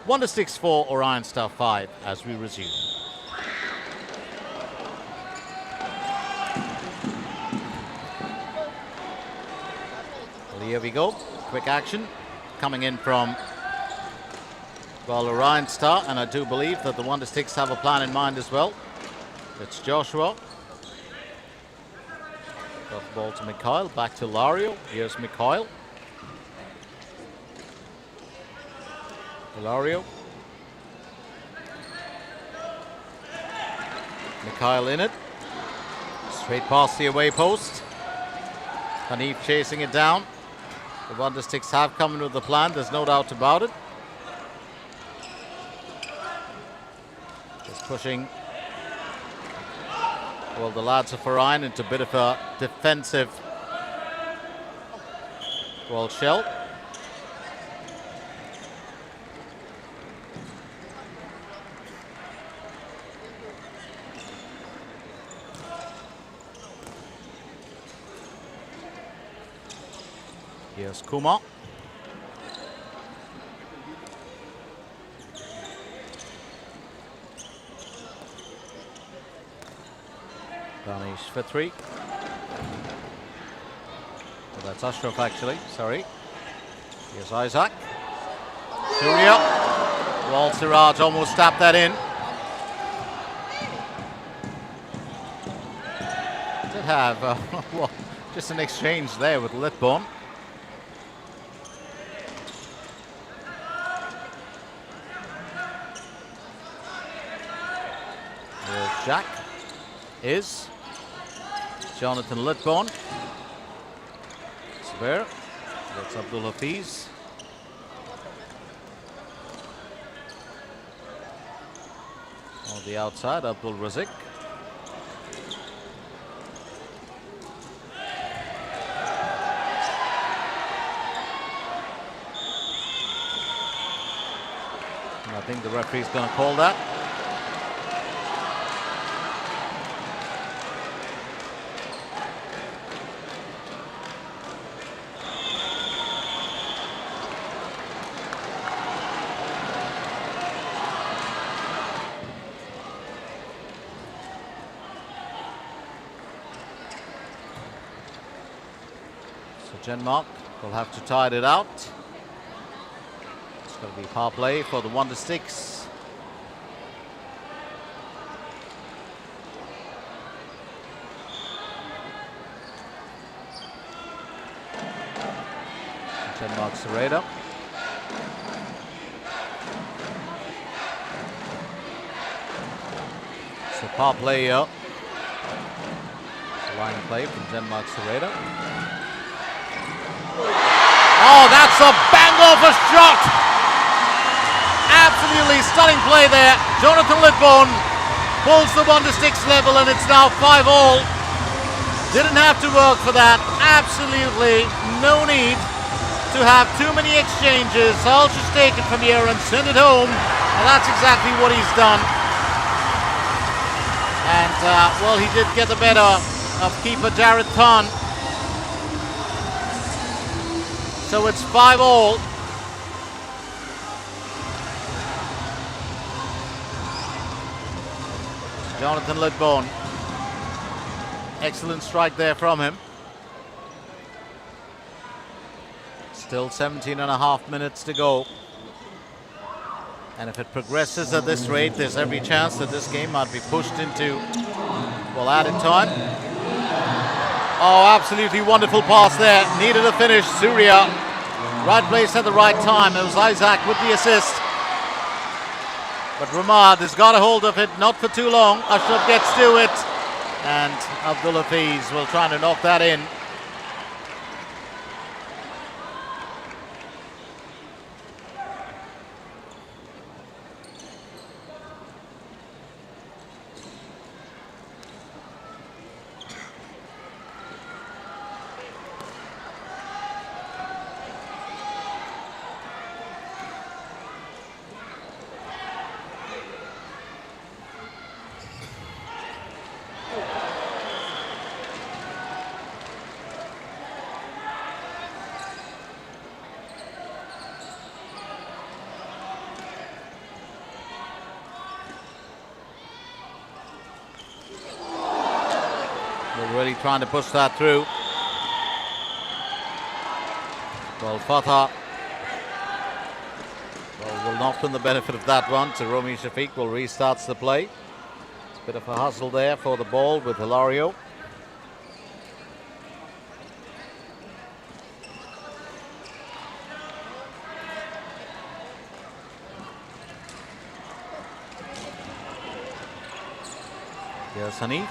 Wondersticks 4, Orion Star 5 as we resume. Well, here we go. Quick action coming in from, well, Orion Star, and I do believe that the Wondersticks have a plan in mind as well. It's Joshua. Got the ball to Mikhail, back to Lario. Here's Mikhail. Lario. Mikhail in it. Straight past the away post. Hanif chasing it down. The Wondersticks have come in with the plan, there's no doubt about it. Just pushing, well, the lads of Orion into a bit of a defensive, well, shell. Here's Kumar. Danish for 3. Well, that's Ashraf actually, sorry. Here's Isaac. Surya. Wal Siraj almost tapped that in. Did have, well, just an exchange there with Litborn. Jack is Jonathan Litborn. Sabir. That's Abdul Hafiz. On the outside, Abdul Razik. And I think the referee's going to call that. Denmark will have to tide it out. It's going to be power play for the Wondersticks. Denmark Sereda. So power play here. Line play from Denmark Sereda. Oh, that's a bang-off shot! Absolutely stunning play there. Jonathan Litborn pulls the Wondersticks level, and it's now 5-all. Didn't have to work for that. Absolutely no need to have too many exchanges. I'll just take it from here and send it home. And that's exactly what he's done. And, well, he did get the better of keeper Jared Khan. So it's 5-all. Jonathan Litborn. Excellent strike there from him. Still 17.5 minutes to go. And if it progresses at this rate, there's every chance that this game might be pushed into, well, added time. Oh, absolutely wonderful pass there. Needed a finish. Surya. Right place at the right time. It was Isaac with the assist. But Ramad has got a hold of it. Not for too long. Ashraf gets to it. And Abdul Hafiz will try to knock that in. really trying to push that through. Well, Fatah will not win the benefit of that one. So Romy Shafiq will restarts the play. It's a bit of a hustle there for the ball with Hilario. Here's Hanif.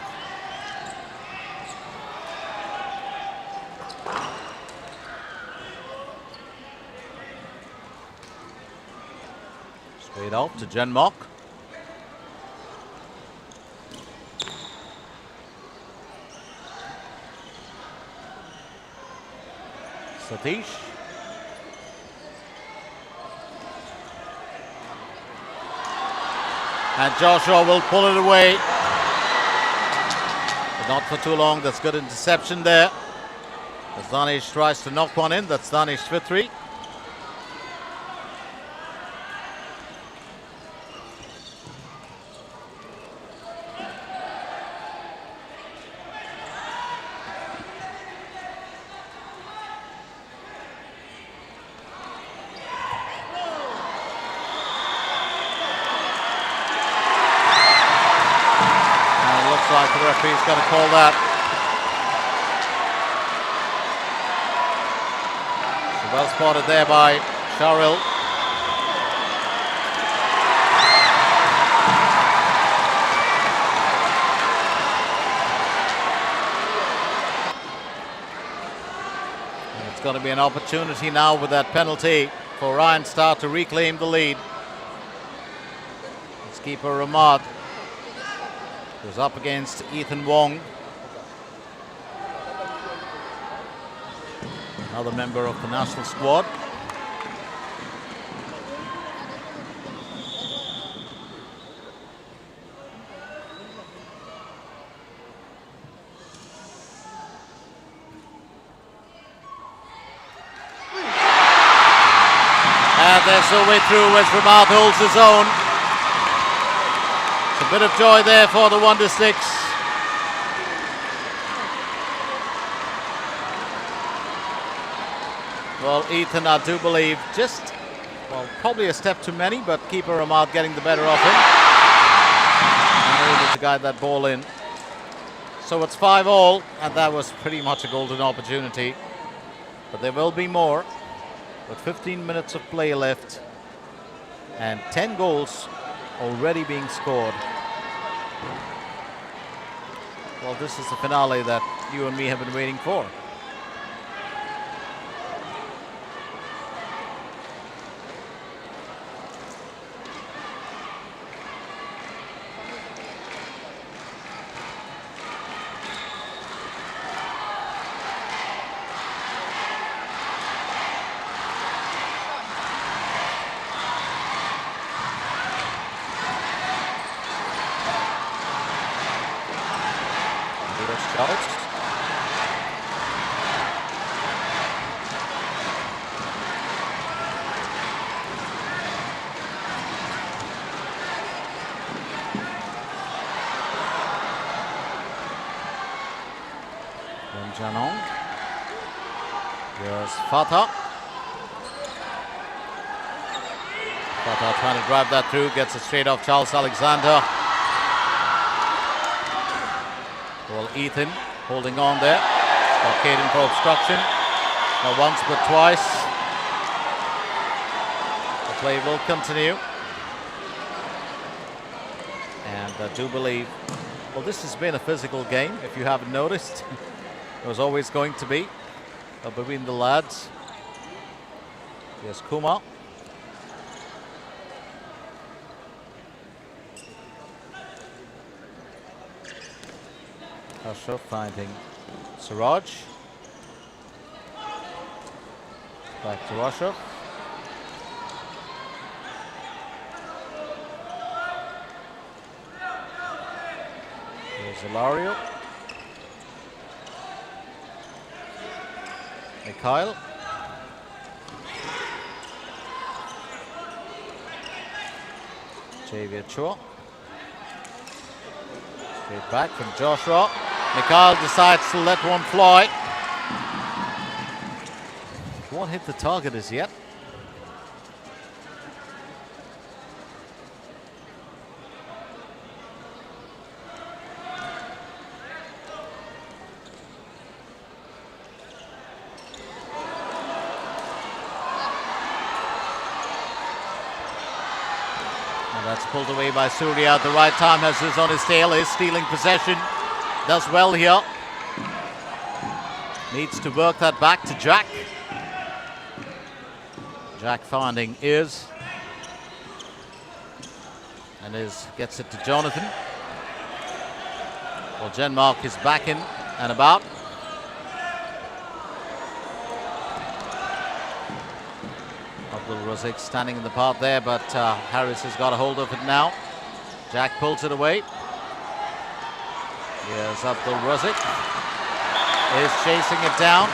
Straight out to Jen Mock. Satish. And Joshua will pull it away. But not for too long. That's good interception there. As Danish tries to knock one in. That's Danish Fitri. Like the referee's going to call that. So well spotted there by Sharil. And it's going to be an opportunity now with that penalty for Ryan Starr to reclaim the lead. It's keeper Ramad goes up against Ethan Wong, another member of the national squad. And there's no way through as Ramad holds his own. A bit of joy there for the Wondersticks. Well, Ethan, I do believe, probably a step too many, but keeper Ramad getting the better of him. And able to guide that ball in. So it's 5-all, and that was pretty much a golden opportunity. But there will be more, with 15 minutes of play left, and 10 goals already being scored. Well, this is the finale that you and me have been waiting for. Janon. Here's Fatah. Fatah trying to drive that through, gets it straight off Charles Alexander. Well, Ethan holding on there. Caden for obstruction. Not once but twice. The play will continue. And I do believe, well, this has been a physical game, if you haven't noticed. It was always going to be between the lads. Here's Kumar. Ashraf finding Siraj. Back to Ashraf. Here's Ilario. Mikhail. Xavier Chua. Straight back from Joshua. Mikhail decides to let one fly. Won't hit the target as yet. That's pulled away by Surya at the right time as he's on his tail. Is stealing possession. Does well here. Needs to work that back to Jack. Jack finding Is. And Is gets it to Jonathan. Well, Genmark is back in and about. Razik standing in the path there, but Harris has got a hold of it now. Jack pulls it away. Here's Abdul Razik. Is chasing it down.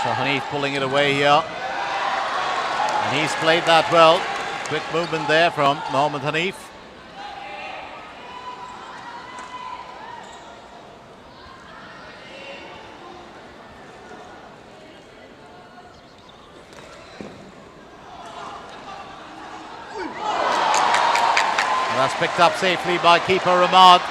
So Hanif pulling it away here. And he's played that well. Quick movement there from Mohammad Hanif. And that's picked up safely by keeper Ramad.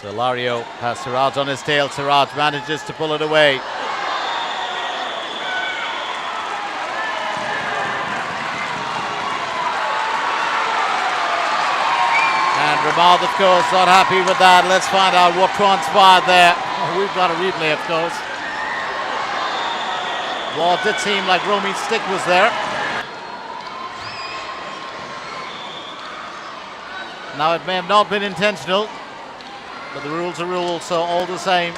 So Lario has Siraj on his tail. Siraj manages to pull it away. And Ramad, of course, not happy with that. Let's find out what transpired there. Oh, we've got a replay, of course. Well, it did seem like Romi's stick was there. Now, it may have not been intentional, but the rules are rules, so all the same.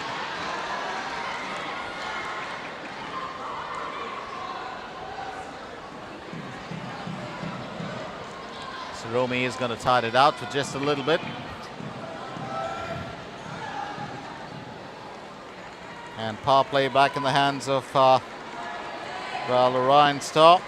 So Romy is going to tide it out for just a little bit. And power play back in the hands of Orion Star.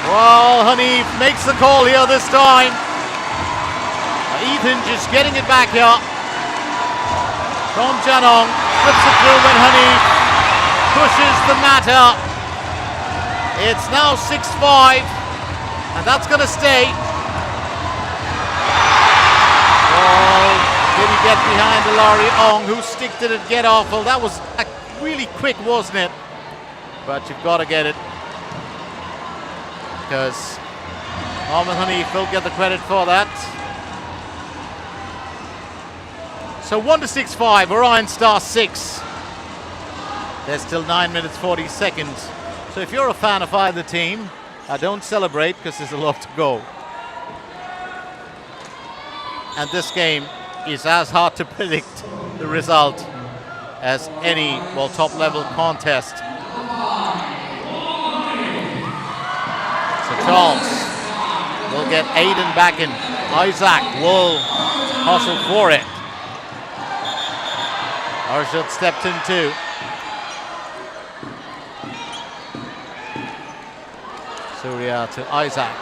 Well, Hanif makes the call here this time. Ethan just getting it back here from Janong. Flips it through when Honey pushes the matter. It's now 6-5, and that's going to stay. Ball didn't get behind Alari Ong, who sticked it and get off. Well, that was really quick, wasn't it? But you've got to get it, because Mohamed Hanif will get the credit for that. So Wondersticks 5, Orion Star 6. There's still 9 minutes 40 seconds. So if you're a fan of either team, don't celebrate, because there's a lot to go. And this game is as hard to predict the result as any, well, top-level contest. So Charles will get Aiden back in. Isaac will hustle for it. Arshad stepped in too. Surya to Isaac.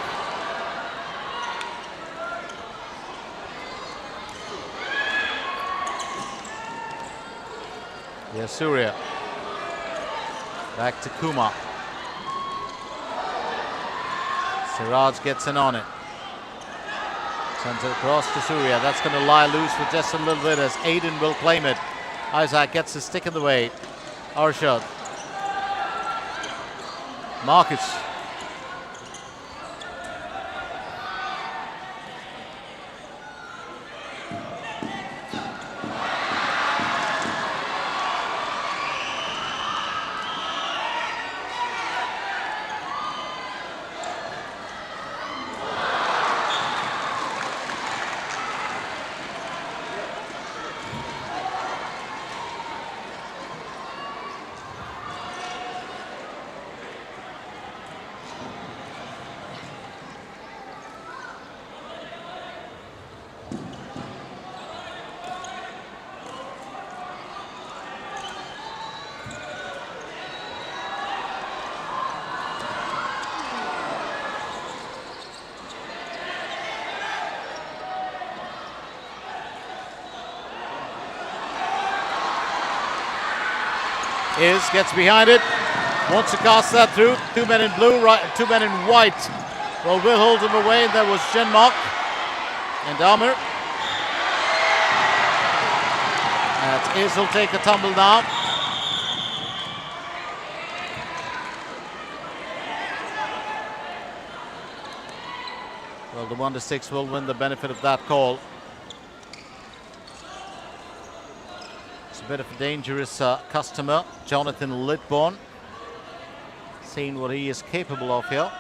Yes, Surya. Back to Kumar. Siraj gets in on it. Sends it across to Surya. That's going to lie loose for just a little bit as Aiden will claim it. Isaac gets his stick in the way. Arshad. Marcus. Gets behind it, wants to cast that through. 2 men in blue, 2 men in white. Well, will hold him away. There was Shenmok and Amir. Iz will take a tumble now. Well, the Wondersticks will win the benefit of that call. Bit of a dangerous customer, Jonathan Litborn. Seeing what he is capable of here.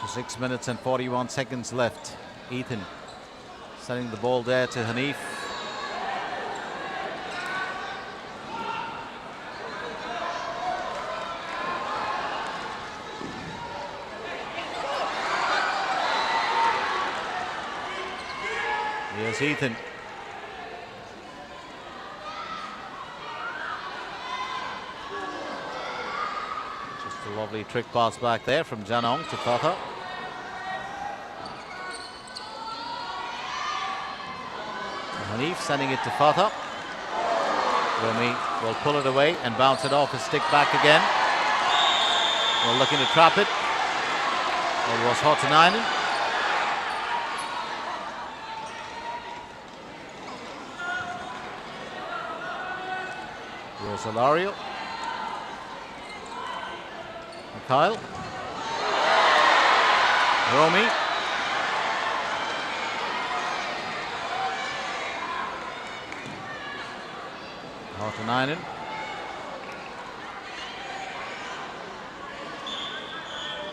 So 6 minutes and 41 seconds left. Ethan sending the ball there to Hanif. Here's Ethan. Just a lovely trick pass back there from Janong to Fatah. Hanif sending it to Fatah. Rumi will pull it away and bounce it off his stick back again. Well, looking to trap it. It was Hotanainen. Here's Alario. Mikhail. Rumi. Hotanainen.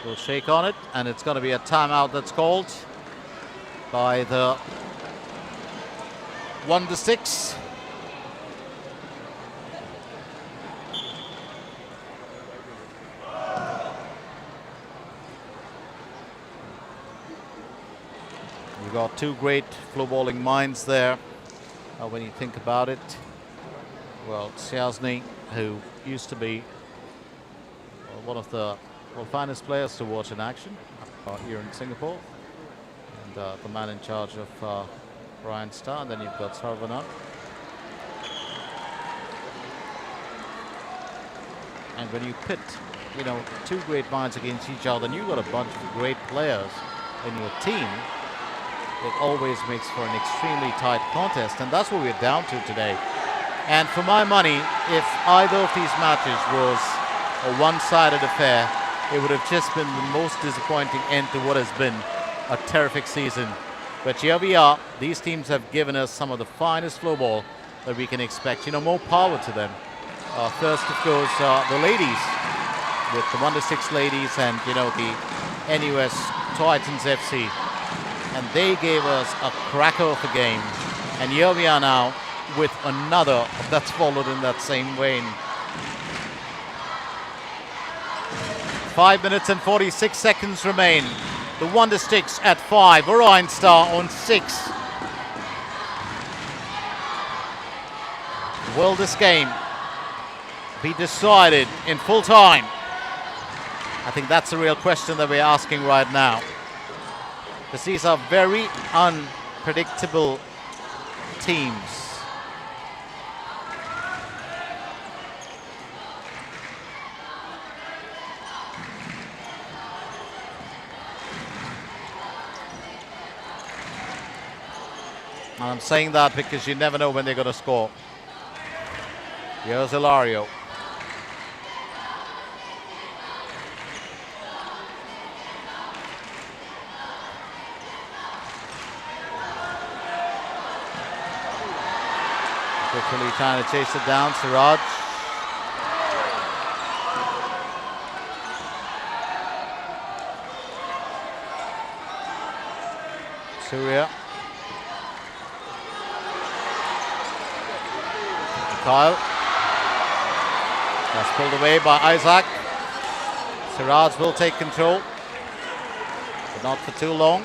will shake on it, and it's going to be a timeout that's called by the Wondersticks. You've got two great floorballing minds there. When you think about it, well, Xiaozni, who used to be one of the finest players to watch in action here in Singapore, and the man in charge of Orion Star, and then you've got Saravanan. And when you pit, you know, two great minds against each other, and you've got a bunch of great players in your team, it always makes for an extremely tight contest, and that's what we're down to today. And for my money, if either of these matches was a one-sided affair, it would have just been the most disappointing end to what has been a terrific season. But here we are. These teams have given us some of the finest floorball that we can expect. You know, more power to them. First, of course, the ladies, with the Wondersticks ladies and, you know, the NUS Titans FC. And they gave us a cracker of a game. And here we are now with another that's followed in that same vein. 5 minutes and 46 seconds remain. The Wondersticks at 5, Orion Star on 6. Will this game be decided in full time? I think that's the real question that we're asking right now. Because these are very unpredictable teams. And I'm saying that because you never know when they're going to score. Here's Ilario. Quickly trying to chase it down, Siraj. Surya. Kyle. That's pulled away by Isaac. Siraj will take control, but not for too long.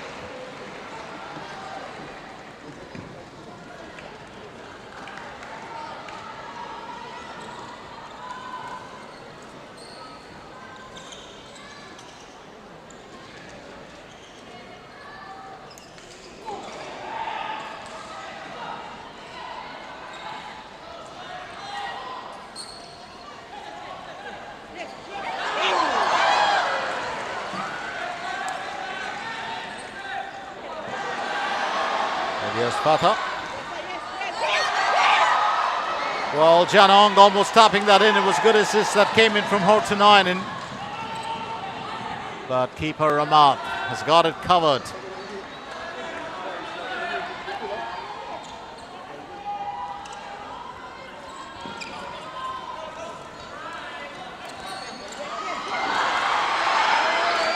Here's Fatah. Well, Janong almost tapping that in. It was good assist that came in from Hortonainen. But keeper Ramat has got it covered.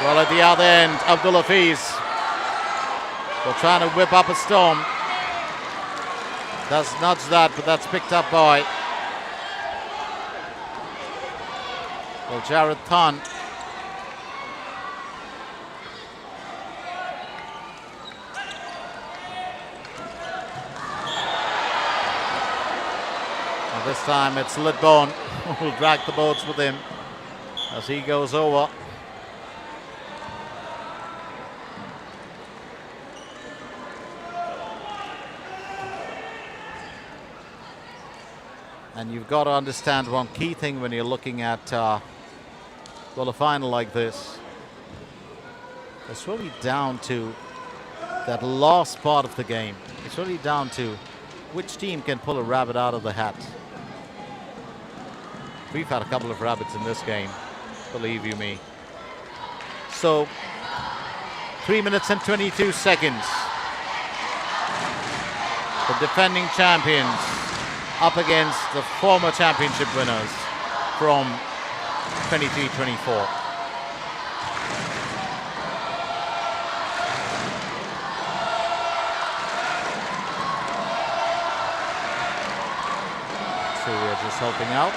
Well, at the other end, Abdul Hafiz. They're trying to whip up a storm. Does nudge that, but that's picked up by Jared Khan. And this time it's Lidbone who will drag the boats with him as he goes over. And you've got to understand one key thing when you're looking at a final like this. It's really down to that last part of the game. It's really down to which team can pull a rabbit out of the hat. We've had a couple of rabbits in this game, believe you me. So, 3 minutes and 22 seconds. The defending champions up against the former championship winners from 23-24. Surya just helping out.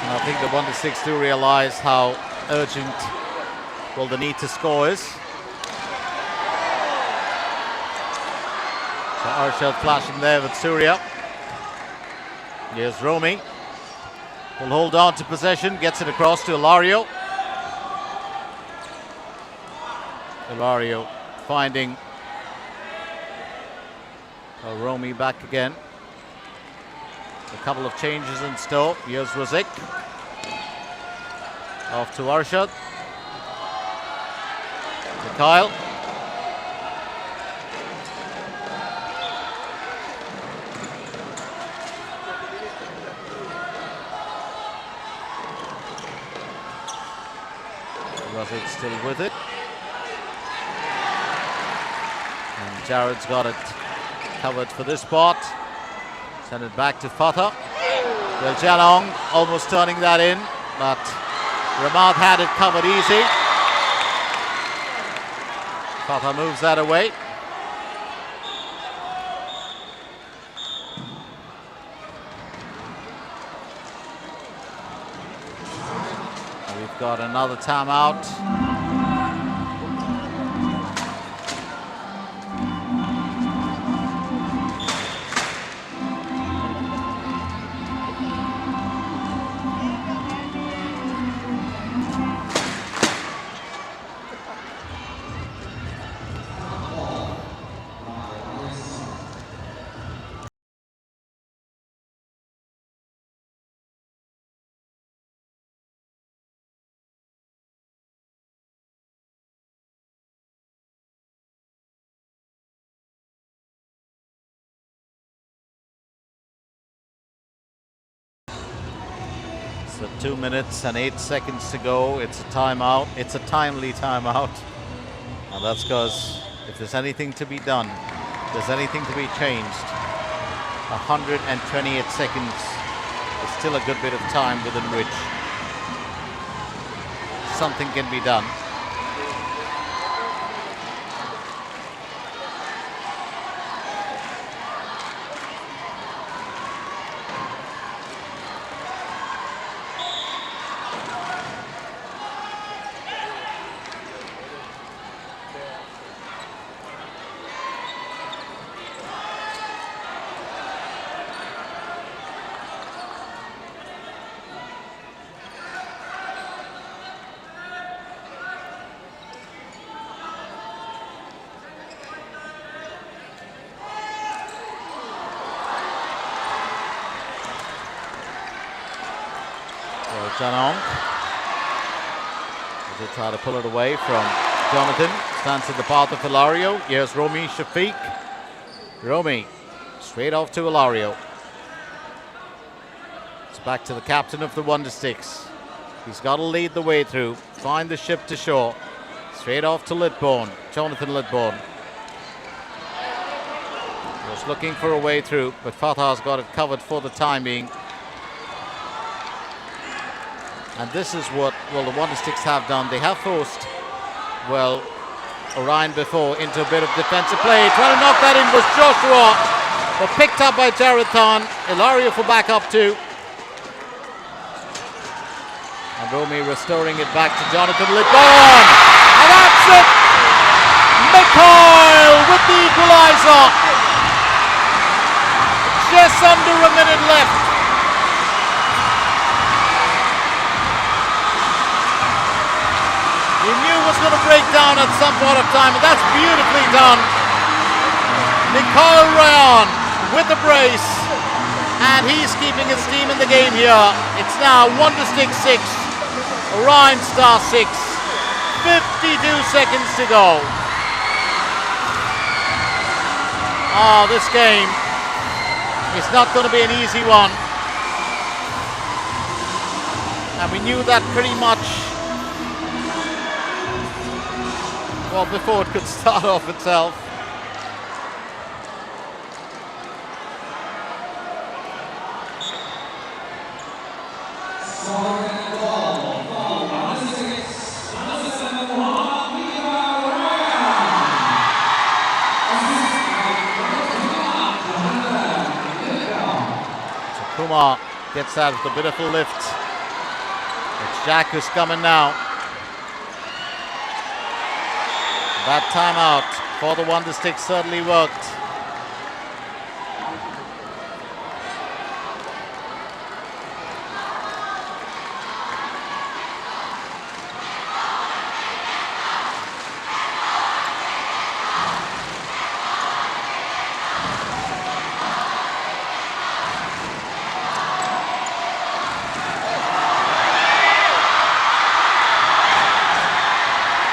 I think the Wondersticks do realize how urgent, well, the need to score is. So Arshad flashing there with Surya. Here's Romy. Will hold on to possession, gets it across to Ilario. Ilario finding Romy back again. A couple of changes in store. Here's Razik. Off to Arshad. Mikhail. Razik still with it. And Jared's got it covered for this spot. Send it back to Fatah. Well, Jalong almost turning that in, but Ramad had it covered easy. Fatah moves that away. We've got another timeout. So 2 minutes and 8 seconds to go. It's a timeout. It's a timely timeout. And that's because if there's anything to be done, if there's anything to be changed, 128 seconds is still a good bit of time within which something can be done. Janong. They try to pull it away from Jonathan. Stands in the path of Ilario. Here's Romy Shafiq. Romy straight off to Ilario. It's back to the captain of the Wondersticks. He's got to lead the way through. Find the ship to shore. Straight off to Lidborn. Jonathan Lidborn. Just looking for a way through, but Fatah's got it covered for the time being. And this is what, well, the Wondersticks have done. They have forced, well, Orion before into a bit of defensive play. Trying to knock that in was Joshua, but picked up by Jared Than. Ilario for back up two. And Romy restoring it back to Jonathan Lidborn. And that's it! Mikhail with the equalizer. Just under a minute left. He knew it was going to break down at some point of time, and that's beautifully done. Mikhail Rayan with the brace, and he's keeping his team in the game here. It's now Wondersticks 6, Orion Star 6. 52 seconds to go. Oh, this game is not going to be an easy one. And we knew that pretty much, well, before it could start off itself. Kumar gets out with a bit of a lift. It's Jack who's coming now. That timeout for the Wondersticks certainly worked.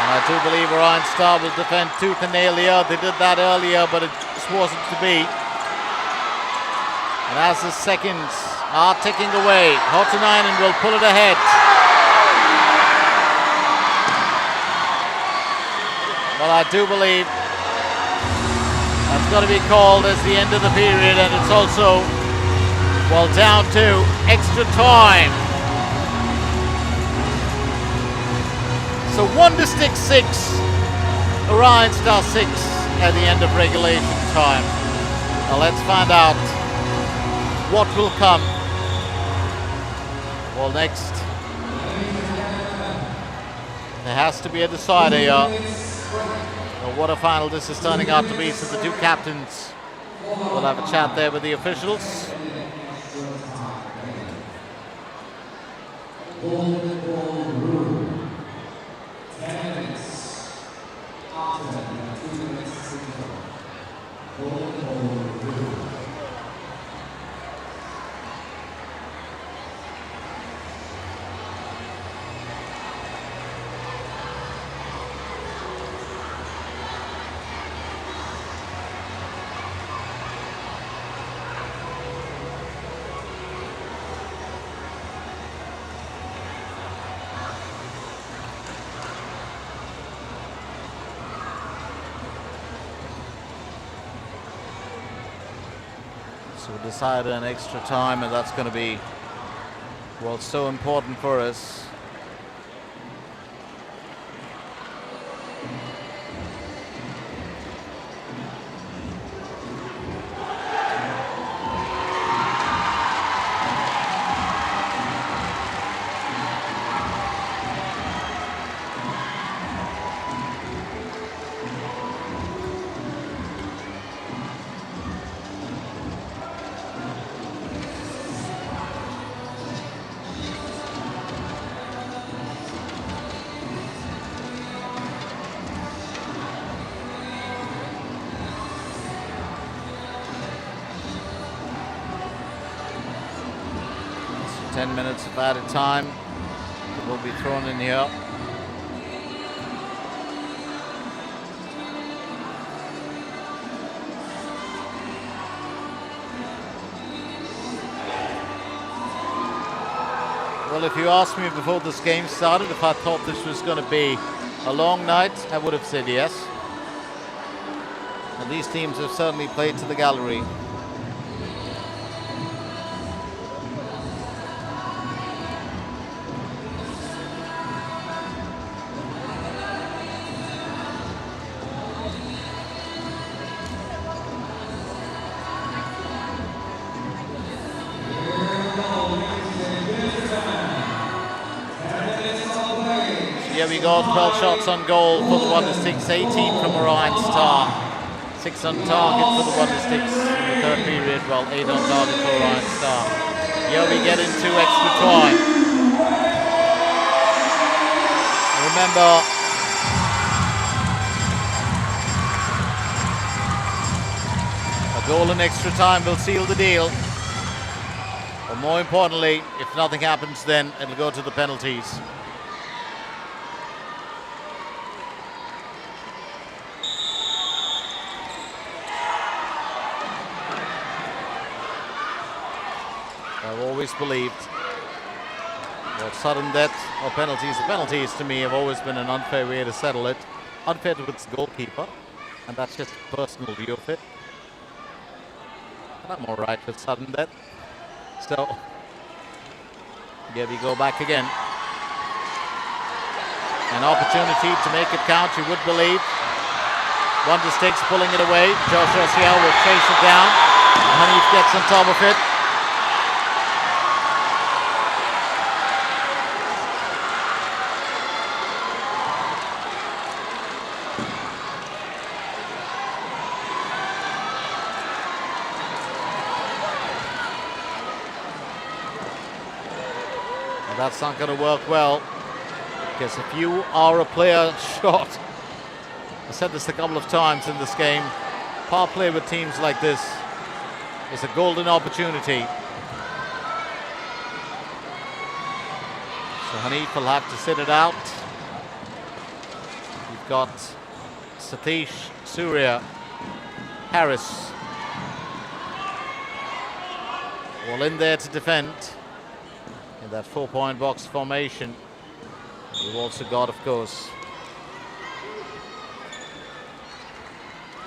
I do believe Orion Star will defend tooth and nail here. They did that earlier, but it just wasn't to be. And as the seconds are ticking away, Hotinainen will pull it ahead. Well, I do believe that's going to be called as the end of the period, and it's also, well, down to extra time. So Wondersticks 6, Orion Star 6 at the end of regulation time. Now let's find out what will come. Well, next, there has to be a decider here. What a final this is turning out to be, so the two captains will have a chat there with the officials. So we decided an extra time, and that's going to be, well, so important for us. So 10 minutes of added time will be thrown in here. Well, if you asked me before this game started if I thought this was going to be a long night, I would have said yes. And these teams have certainly played to the gallery. Here we go, 12 shots on goal for the Wondersticks, 18 from Orion Star. 6 on target for the Wondersticks in the third period, while 8 on target for Orion Star. Here we get into extra time. Remember, a goal in extra time will seal the deal. But more importantly, if nothing happens, then it'll go to the penalties. I've always believed that sudden death or penalties. The penalties to me have always been an unfair way to settle it. Unfair to its goalkeeper, and that's just a personal view of it. And I'm all right with sudden death. So here we go back again. An opportunity to make it count, you would believe. Wondersticks pulling it away. Joshua Ciel will chase it down. Hanif gets on top of it. And that's not going to work well, because if you are a player short, I said this a couple of times in this game, power play with teams like this is a golden opportunity. So Hanif will have to sit it out. You've got Satish, Surya, Harris all in there to defend in that 4-point box formation. You've also got, of course,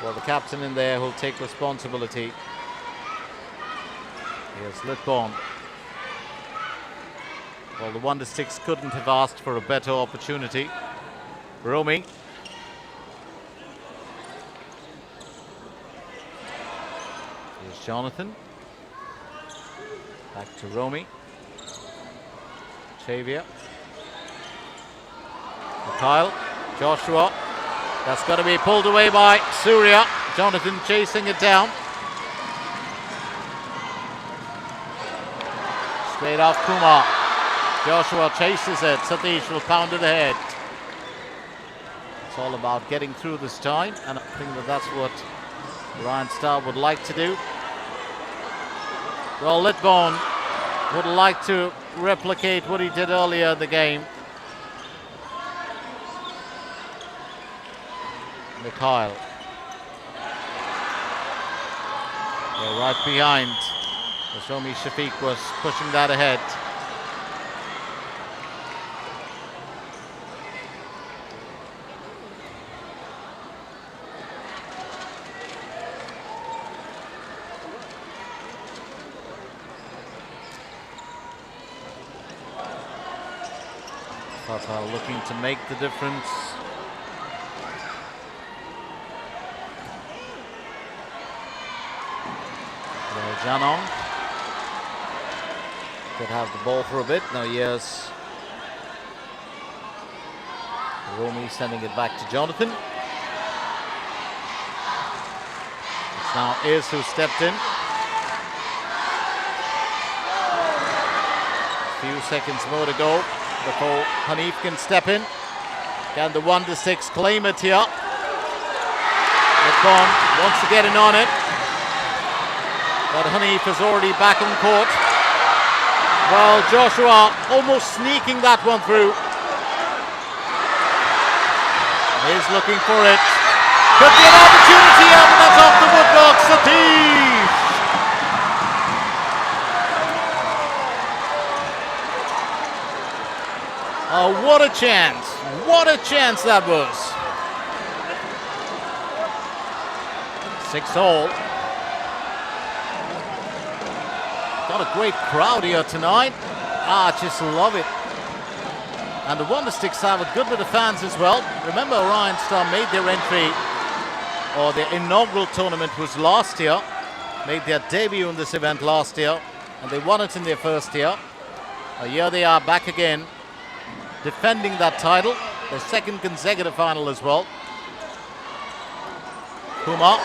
well, the captain in there who'll take responsibility. Here's Litborn. Well, the Wondersticks couldn't have asked for a better opportunity. Romy. Here's Jonathan. Back to Romy. Xavier. Kyle. Joshua. That's got to be pulled away by Surya. Jonathan chasing it down. Straight off Kumar. Joshua chases it. Satish will pound it ahead. It's all about getting through this time, and I think that that's what Ryan Starr would like to do. Well, Litborn would like to replicate what he did earlier in the game. Mikhail. They're right behind. Somi Shafiq was pushing that ahead. Tata looking to make the difference. Janong could have the ball for a bit. Now here's Romy sending it back to Jonathan. It's now Iz who stepped in. A few seconds more to go before Hanif can step in. Can the Wondersticks claim it here? Litborn wants to get in on it. But Hanif is already back on court. Well, Joshua almost sneaking that one through. He's looking for it. Could be an opportunity here, but that's off the woodblock. Satish! Oh, what a chance. What a chance that was. 6-all. Got a great crowd here tonight. Just love it. And the Wondersticks have a good bit of fans as well. Remember, Orion Star made their entry, or their inaugural tournament was last year. Made their debut in this event last year, and they won it in their first year. Here they are back again, defending that title. Their second consecutive final as well. Kumar.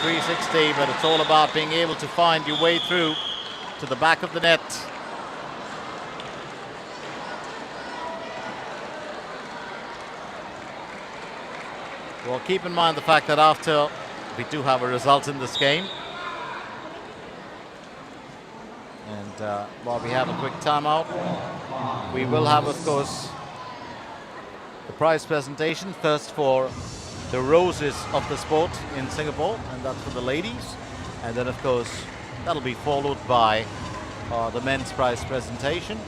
360, but it's all about being able to find your way through to the back of the net. Well, keep in mind the fact that after we do have a result in this game, and while we have a quick timeout, we will have, of course, the prize presentation first for the roses of the sport in Singapore, and that's for the ladies. And then, of course, that'll be followed by the men's prize presentation.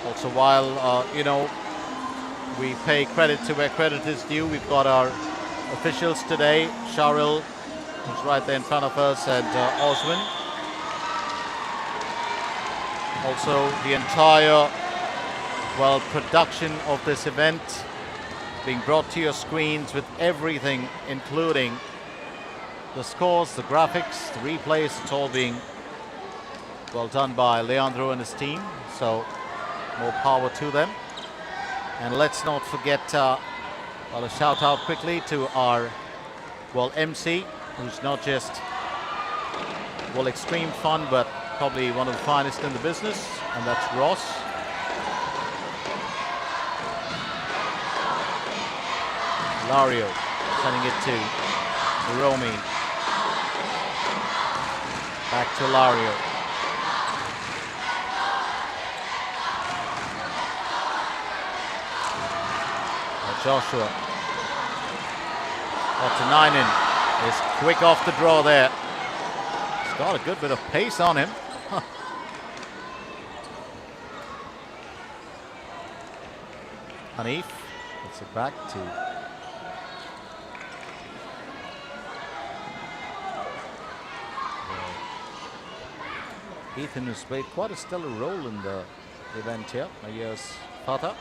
Also, while, we pay credit to where credit is due, we've got our officials today, Cheryl, who's right there in front of us, and Oswin. Also, the entire, production of this event being brought to your screens with everything, including the scores, the graphics, the replays. It's all being well done by Leandro and his team, so more power to them. And let's not forget, a shout out quickly to our, MC, who's not just, extreme fun, but probably one of the finest in the business, and that's Ross. Lario sending it to Romy. Back to Lario. Joshua. Ottanainen is quick off the draw there. He's got a good bit of pace on him. Hanif gets it back to Ethan, who's played quite a stellar role in the event here. Here's Pata.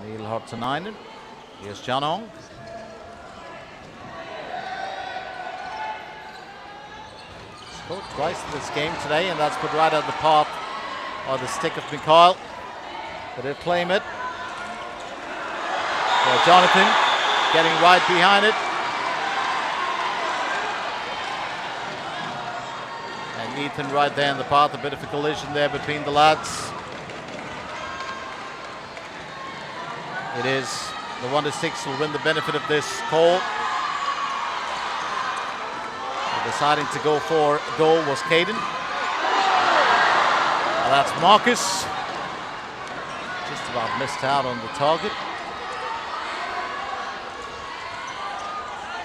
Neil Hortanainen. Here's Janong. Scored twice in this game today, and that's put right at the path or the stick of Mikhail. But he'll claim it. So Jonathan getting right behind it. And Ethan right there in the path. A bit of a collision there between the lads. It is the Wondersticks will win the benefit of this call. Deciding to go for goal was Caden. And that's Marcus. Just about missed out on the target.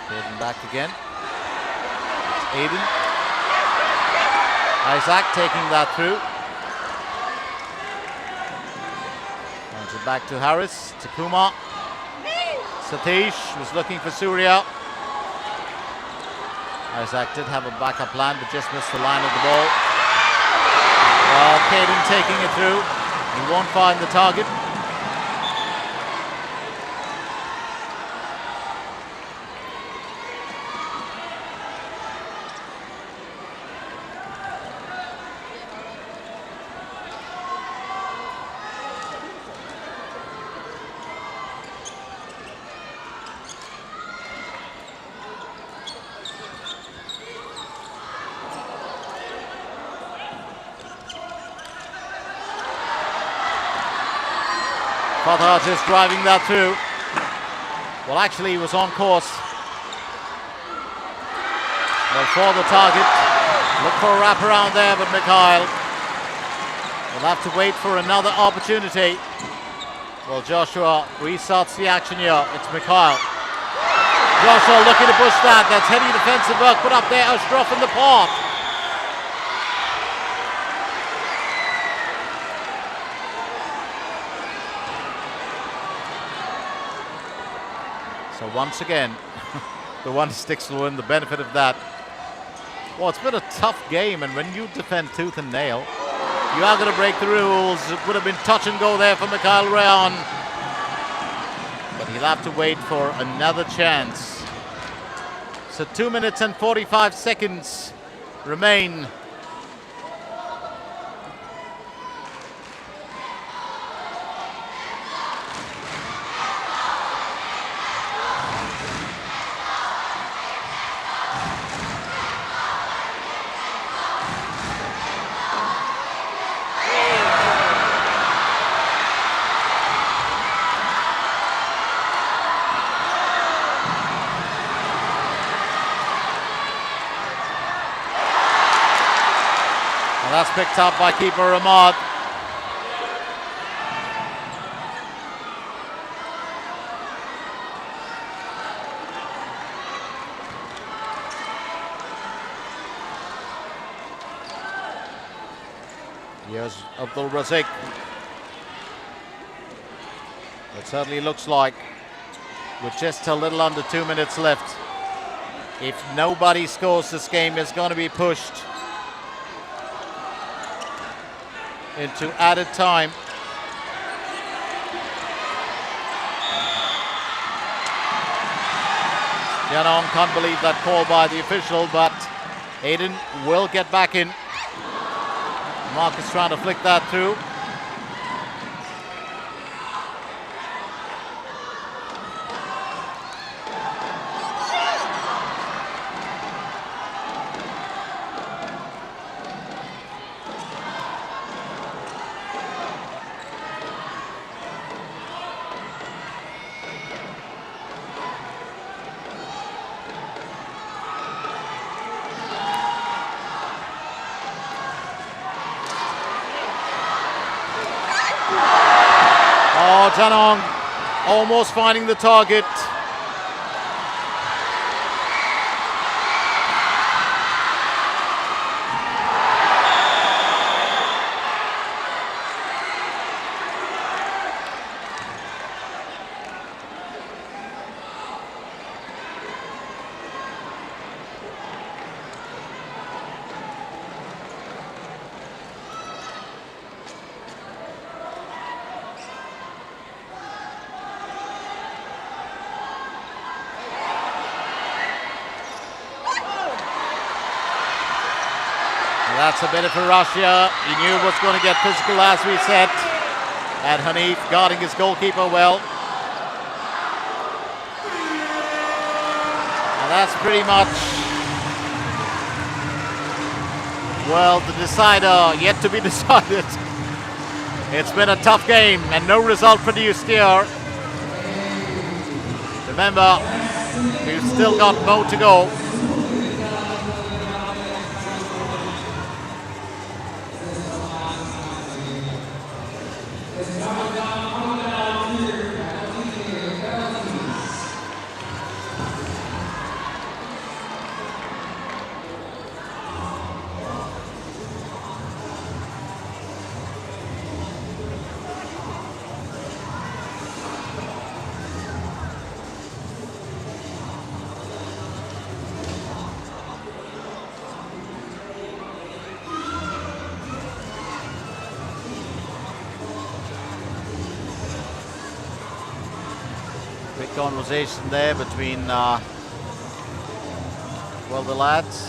Caden back again. It's Aiden. Isaac taking that through. Runs it back to Harris, to Kumar. Satish was looking for Surya. Isaac did have a backup plan, but just missed the line of the ball. Caden taking it through. He won't find the target. Fatah just driving that through. Well, actually, he was on course. Well, for the target. Look for a wraparound there, but Mikhail will have to wait for another opportunity. Well, Joshua restarts the action here. It's Mikhail. Joshua looking to push that. That's heavy defensive work put up there. Ashraf in the path. So once again, the Wondersticks will win the benefit of that. Well, it's been a tough game, and when you defend tooth and nail, you are going to break the rules. It would have been touch and go there for Mikhail Rayon. But he'll have to wait for another chance. So 2 minutes and 45 seconds remain. pass picked up by keeper Ahmad. Here's Abdul Razik. It certainly looks like, with just a little under 2 minutes left, if nobody scores this game, it's going to be pushed into added time. Janong can't believe that call by the official, but Aiden will get back in. Marcus trying to flick that through. Janong almost finding the target. That's a bit of a rush here. He knew it was going to get physical, as we said. And Hanif guarding his goalkeeper well. And that's pretty much, well, the decider yet to be decided. It's been a tough game and no result produced here. Remember, we've still got more to go. Conversation there between well, the lads.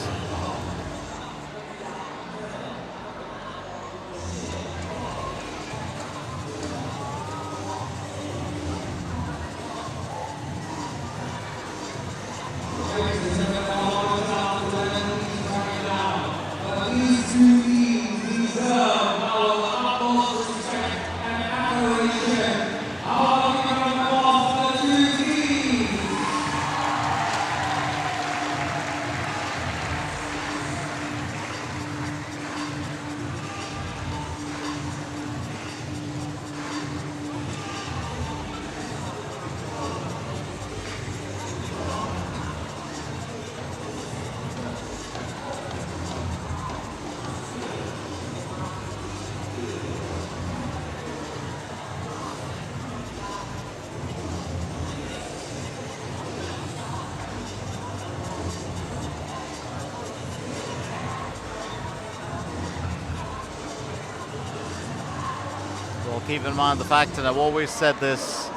Keep in mind the fact, and I've always said this,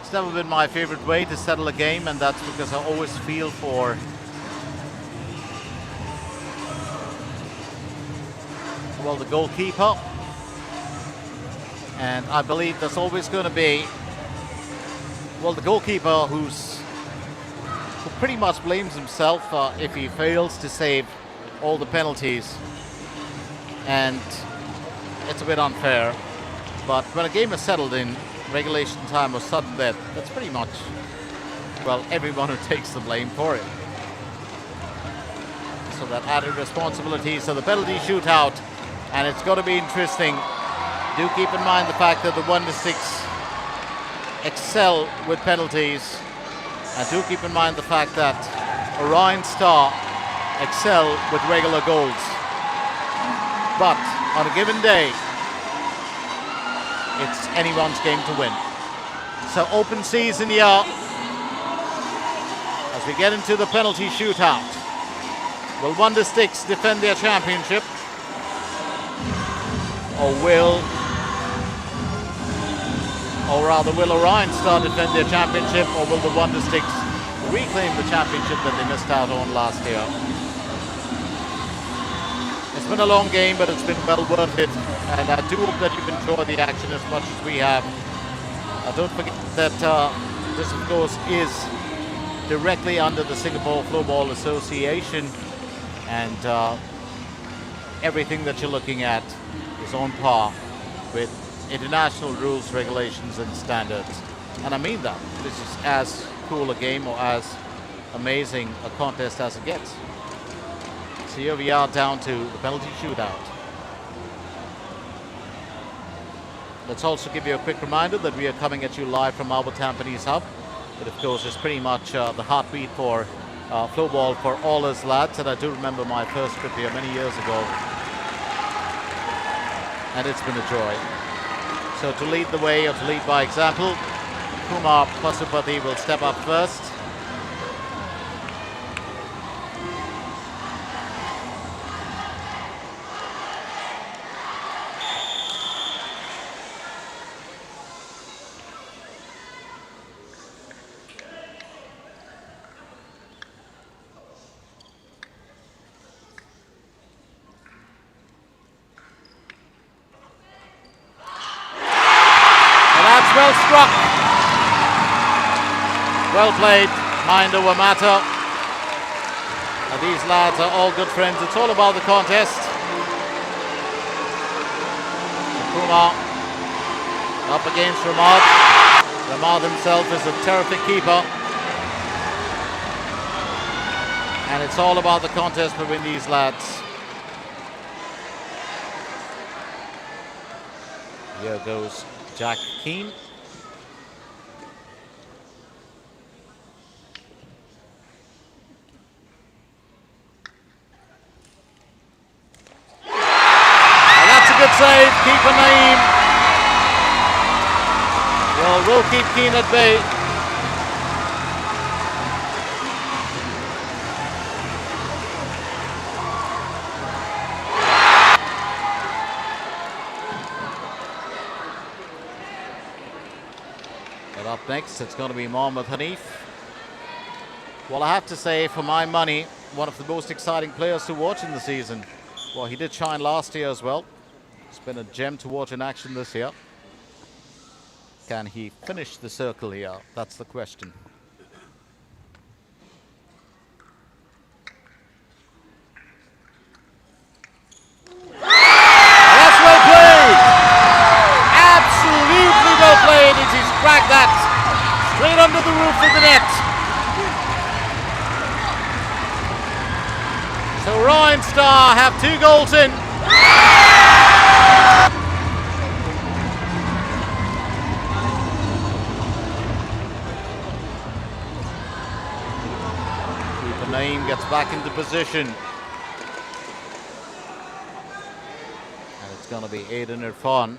it's never been my favorite way to settle a game, and that's because I always feel for the goalkeeper, and I believe there's always going to be the goalkeeper who pretty much blames himself if he fails to save all the penalties, and it's a bit unfair. But when a game is settled in regulation time or sudden death, that's pretty much, well, everyone who takes the blame for it. So that added responsibility. So the penalty shootout And it's going to be interesting. Do keep in mind the fact that the Wondersticks excel with penalties. And do keep in mind the fact that Orion Star excel with regular goals. But on a given day, it's anyone's game to win. So open season here as we get into the penalty shootout. Will Wondersticks defend their championship? Or will Orion Star defend their championship, or will the Wondersticks reclaim the championship that they missed out on last year? It's been a long game, but it's been well worth it, and I do hope that you've enjoyed the action as much as we have. Don't forget that this, of course, is directly under the Singapore Floorball Association, and everything that you're looking at is on par with international rules, regulations, and standards. And I mean that. This is as cool a game or as amazing a contest as it gets. So here we are down to the penalty shootout. Let's also give you a quick reminder that we are coming at you live from our Tampines hub. It, of course, is pretty much the heartbeat for floorball for all us lads. And I do remember my first trip here many years ago. And it's been a joy. So to lead the way, or to lead by example, Kumar Pasupati will step up first. Well struck. Well played. Mind over matter. These lads are all good friends. It's all about the contest. Kumar up against Ramad. Ramad himself is a terrific keeper. And it's all about the contest between these lads. Here goes Jack Keane. Good save, keeper Naeem. Well, we'll keep Keane at bay. And up next, it's going to be Mohammad Hanif. Well, I have to say, for my money, one of the most exciting players to watch in the season. Well, he did shine last year as well. It's been a gem to watch in action this year. Can he finish the circle here? That's the question. That's well played! Absolutely well played as he's cracked that straight under the roof of the net. So Orion Star have 2 goals in. Naeem gets back into position. And it's going to be Aiden Irfan.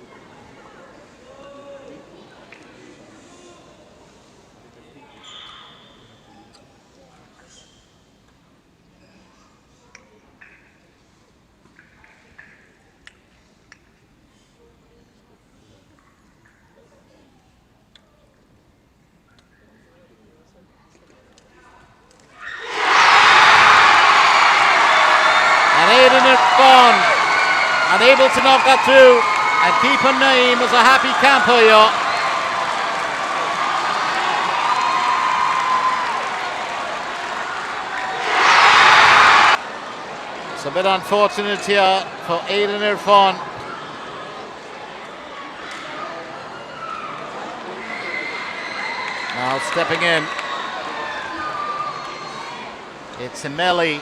Unable to knock that through, and keeper Naeem is a happy camper here. It's a bit unfortunate here for Aiden Irfan. Now stepping in, it's Emeli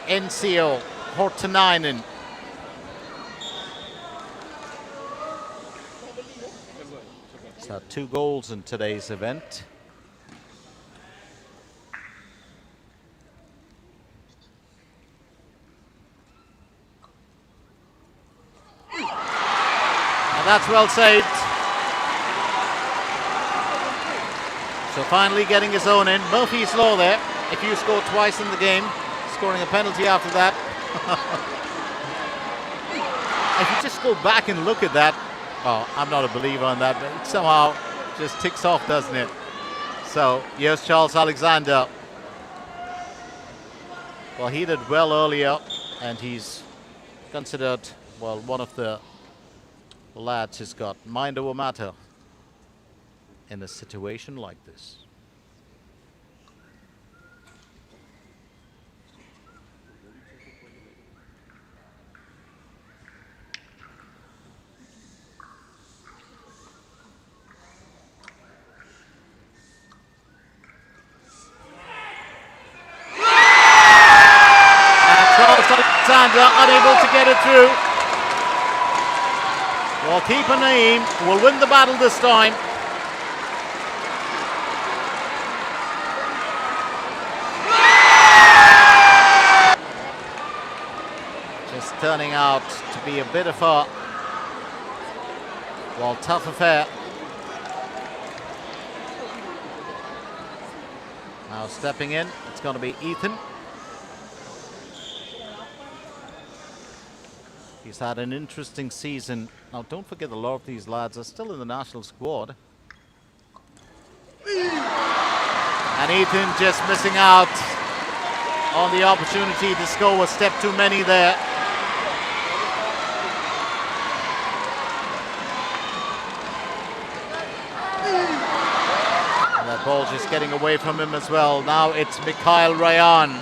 NCO Hortanainen. He's had 2 goals in today's event. And that's well saved. So finally getting his own in. Murphy's Law there. If you score twice in the game, scoring a penalty after that. If you just go back and look at that, oh, I'm not a believer in that, but it somehow just ticks off, doesn't it? So here's Charles Alexander. Well, he did well earlier, and he's considered, well, one of the lads who's got mind over matter in a situation like this. Alexander unable to get it through. Well, keeper Naeem will win the battle this time. Just turning out to be a bit of a, well, tough affair. Now stepping in, it's going to be Ethan. He's had an interesting season. Now, don't forget, a lot of these lads are still in the national squad. And Ethan just missing out on the opportunity to score a step too many there. And that ball just getting away from him as well. Now it's Mikhail Ryan.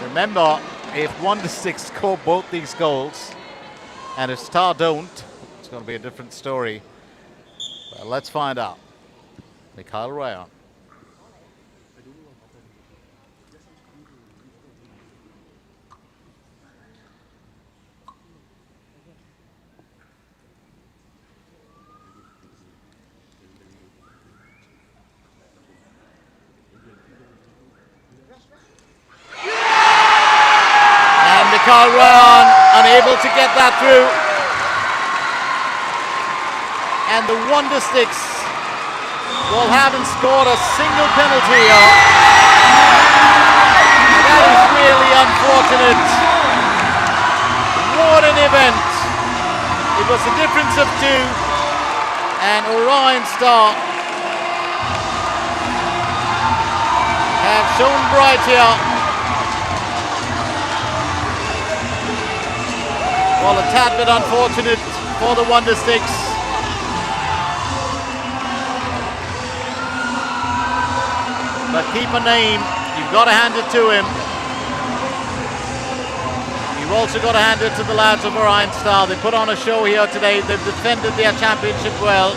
Remember, if Wondersticks score both these goals, and if Star don't, it's going to be a different story. Well, let's find out. Mikhail Ryan. Mikhail Ryan unable to get that through. And the Wondersticks, well, haven't scored a single penalty here. That is really unfortunate. What an event. It was a difference of 2. And Orion Star have shown bright here. Well, a tad bit unfortunate for the Wondersticks. But keeper Naeem, you've got to hand it to him. You've also got to hand it to the lads of Orion Star. They put on a show here today. They've defended their championship well.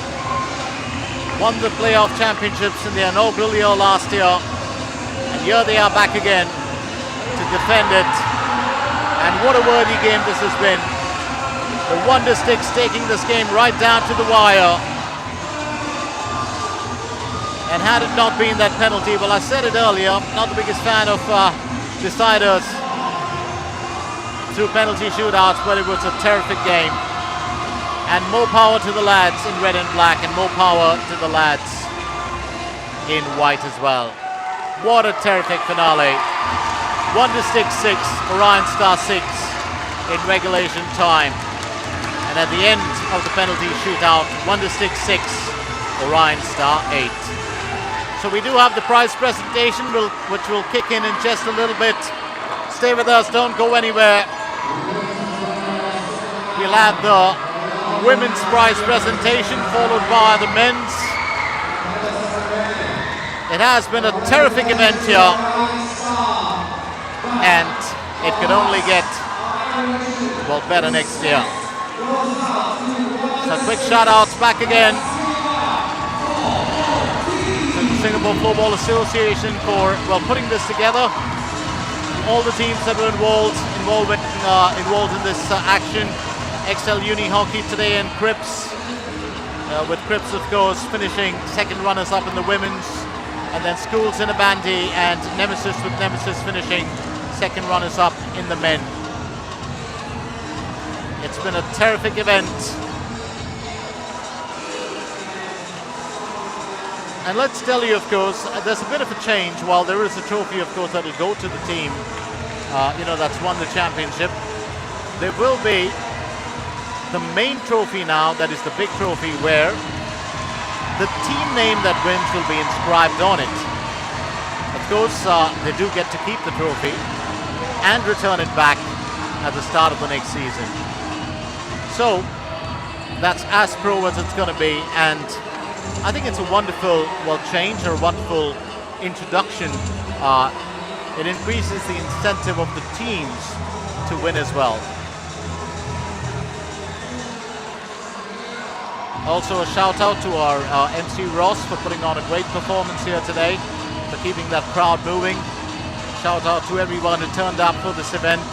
Won the playoff championships in their inaugural year last year. And here they are back again to defend it. And what a worthy game this has been. The Wondersticks taking this game right down to the wire. And had it not been that penalty, well, I said it earlier, not the biggest fan of deciders through penalty shootouts, but it was a terrific game. And more power to the lads in red and black, and more power to the lads in white as well. What a terrific finale. Wondersticks 6, Orion Star 6 in regulation time. And at the end of the penalty shootout, Wondersticks 6, Orion Star 8. So we do have the prize presentation, which will kick in just a little bit. Stay with us, don't go anywhere. We'll have the women's prize presentation followed by the men's. It has been a terrific event here, and it could only get, well, better next year. So quick shout outs back again to the Singapore Floorball Association for, well, putting this together. All the teams that were involved in this action. XL Uni Hockey today and Crips, with Crips, of course, finishing second runners-up in the women's, and then Schools in a bandy, and Nemesis with Nemesis finishing second runners-up in the men. It's been a terrific event. And let's tell you, of course, there's a bit of a change. While there is a trophy, of course, that will go to the team, that's won the championship, there will be the main trophy now, that is the big trophy, where the team name that wins will be inscribed on it. Of course, they do get to keep the trophy and return it back at the start of the next season. So that's as pro as it's going to be, and I think it's a wonderful, change, or a wonderful introduction. It increases the incentive of the teams to win as well. Also a shout out to our MC Ross for putting on a great performance here today, for keeping that crowd moving. Shout out to everyone who turned up for this event.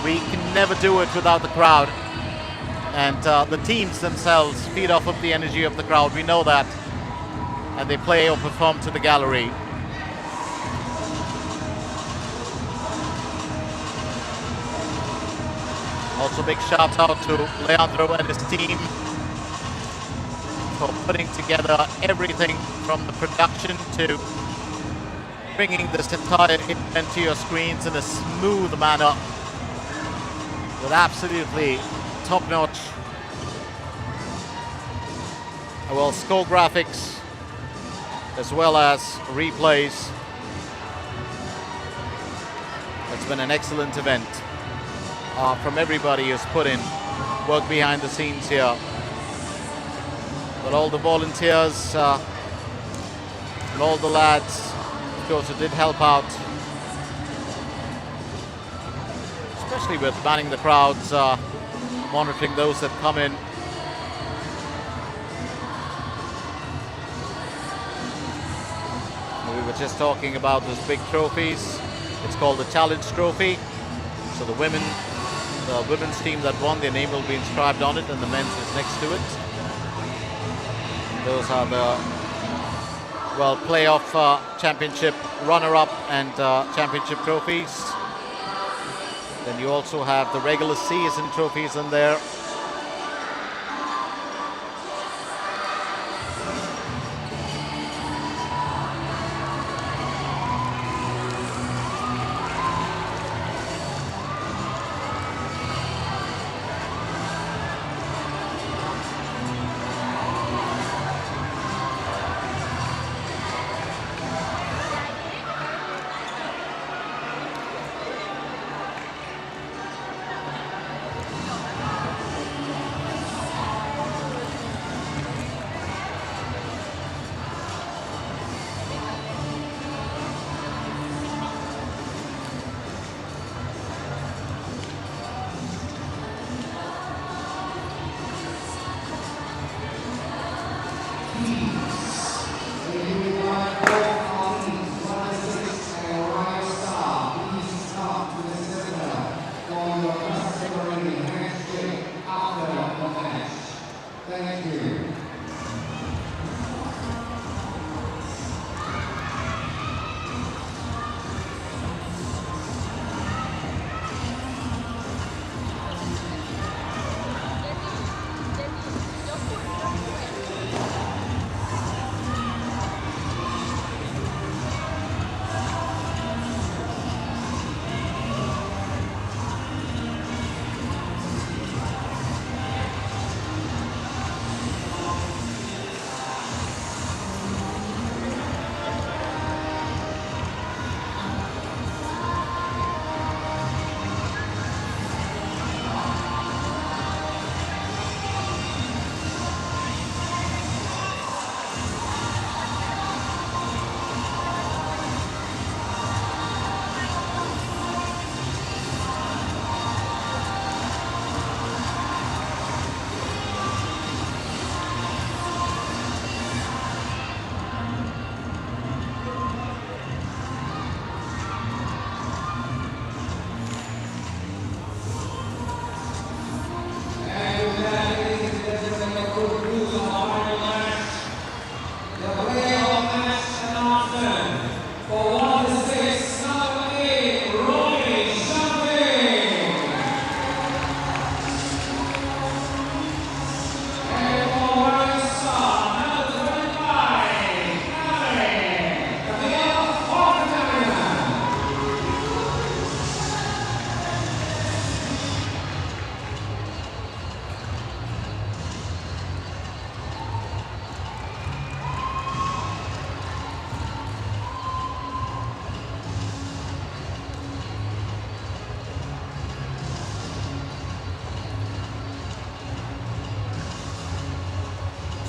We can never do it without the crowd. And the teams themselves feed off of the energy of the crowd. We know that. And they play or perform to the gallery. Also big shout out to Leandro and his team for putting together everything from the production to bringing this entire event to your screens in a smooth manner with absolutely top-notch score graphics as well as replays. It's been an excellent event from everybody who's put in work behind the scenes here. But all the volunteers and all the lads, of course, who did help out, especially with manning the crowds, monitoring those that come in. We were just talking about those big trophies. It's called the Challenge Trophy. So the women's team that won, their name will be inscribed on it, and the men's is next to it. And those are the playoff championship runner-up and championship trophies. Then you also have the regular season trophies in there.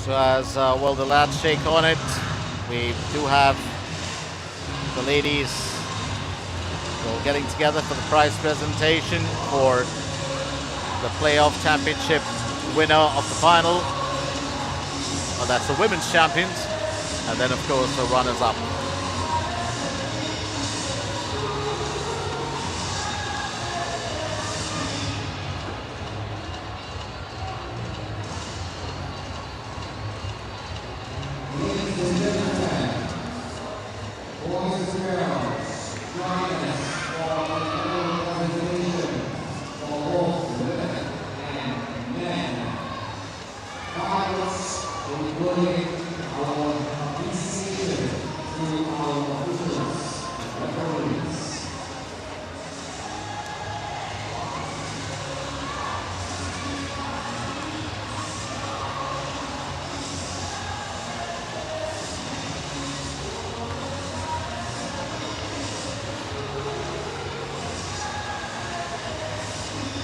So as well, the lads shake on it, we do have the ladies all getting together for the prize presentation for the playoff championship winner of the final. Well, that's the women's champions, and then of course the runners-up.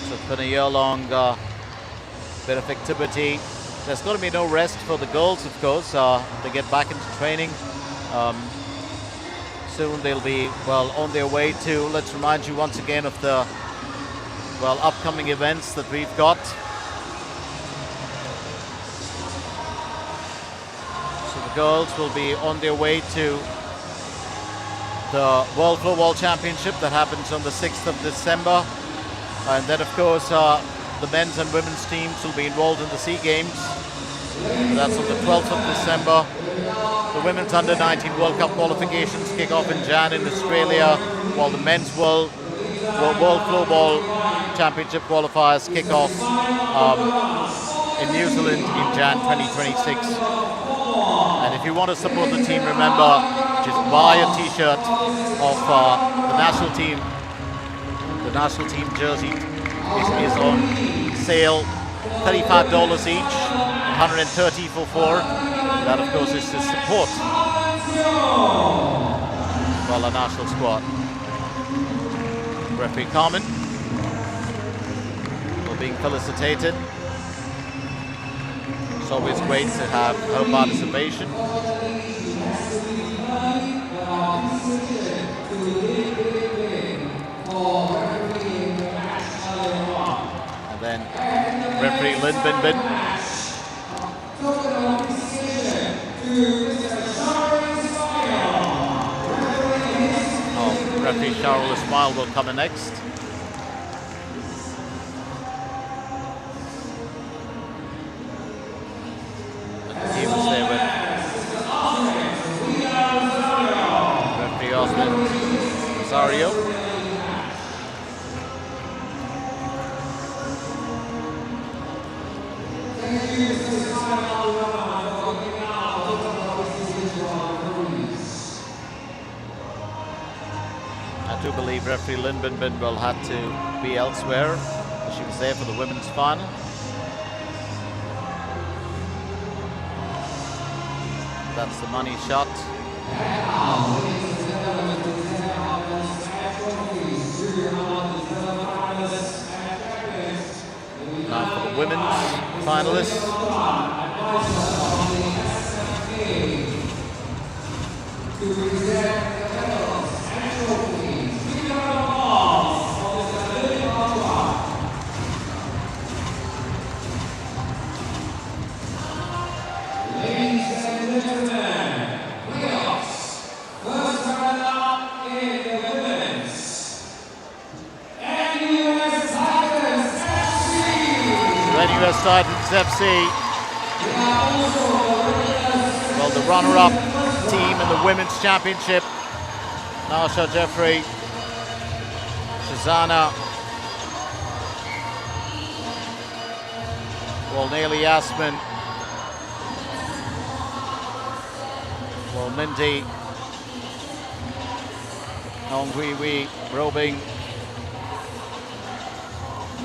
It's been a year-long bit of activity. There's going to be no rest for the girls, of course. They get back into training. Soon they'll be, well, on their way to, let's remind you once again of the, well, upcoming events that we've got. So the girls will be on their way to the World Floorball Championship that happens on the 6th of December. And then, of course, the men's and women's teams will be involved in the SEA Games. That's on the 12th of December. The women's under-19 World Cup qualifications kick off in Jan in Australia, while the men's World Floorball Championship qualifiers kick off in New Zealand in Jan 2026. And if you want to support the team, remember, just buy a t-shirt of the national team. The national team jersey is on sale, $35 each, $130 for 4. That, of course, is to support, well, the national squad. Referee Carmen for being felicitated. It's always great to have her participation. And then referee Lin Bin Bin. Oh, referee Charles Ismail will come in next. And the team will stay with referee Osman Rosario. I do believe referee Lin Bin Bin will have to be elsewhere. She was there for the women's final. That's the money shot. Now for the women's finalists. US Titans FC. Well, the runner-up team in the Women's Championship. Nasha Jeffrey, Shazana, well, Naili Yasmin, well, Mindy, Ongwiwi, Robing,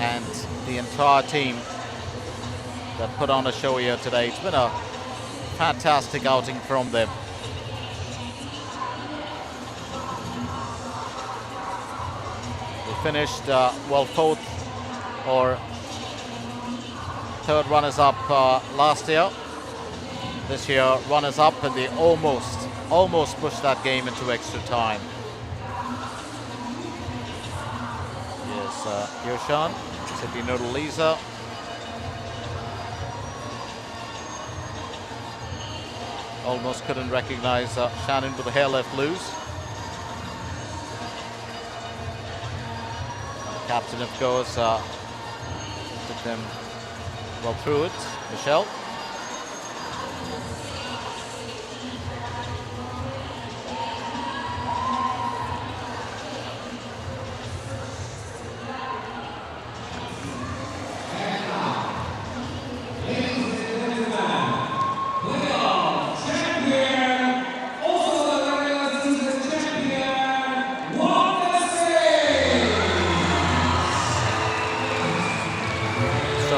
and the entire team that put on a show here today. It's been a fantastic outing from them. They finished, well, fourth or third runners-up last year. this year runners-up, and they almost pushed that game into extra time. Yes, Yoshan, Sydney Noodle Lisa. Almost couldn't recognize Shannon with the hair left loose. Captain, of course, took them well through it. Michelle.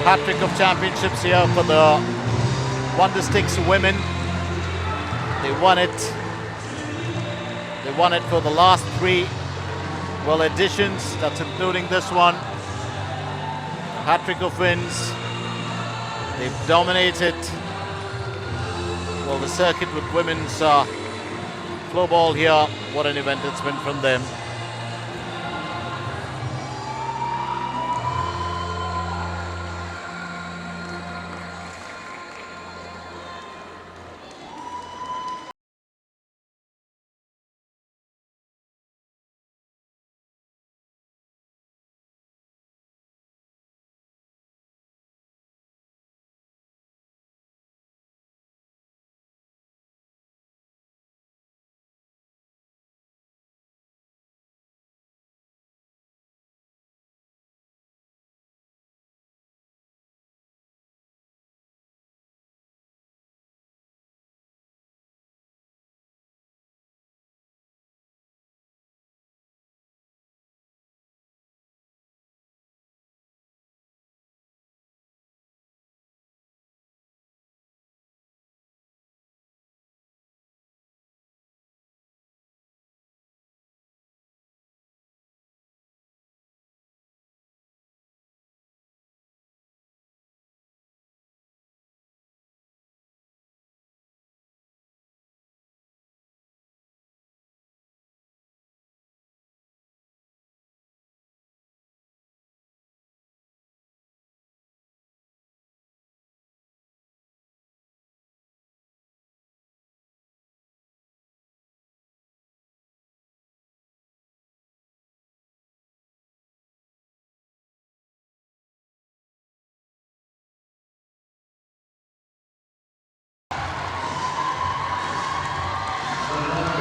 Hat-trick of championships here for the Wondersticks women. They won it. They won it for the last 3 editions. That's including this one. Hat-trick of wins. They've dominated the circuit with women's floorball here. What an event it's been from them.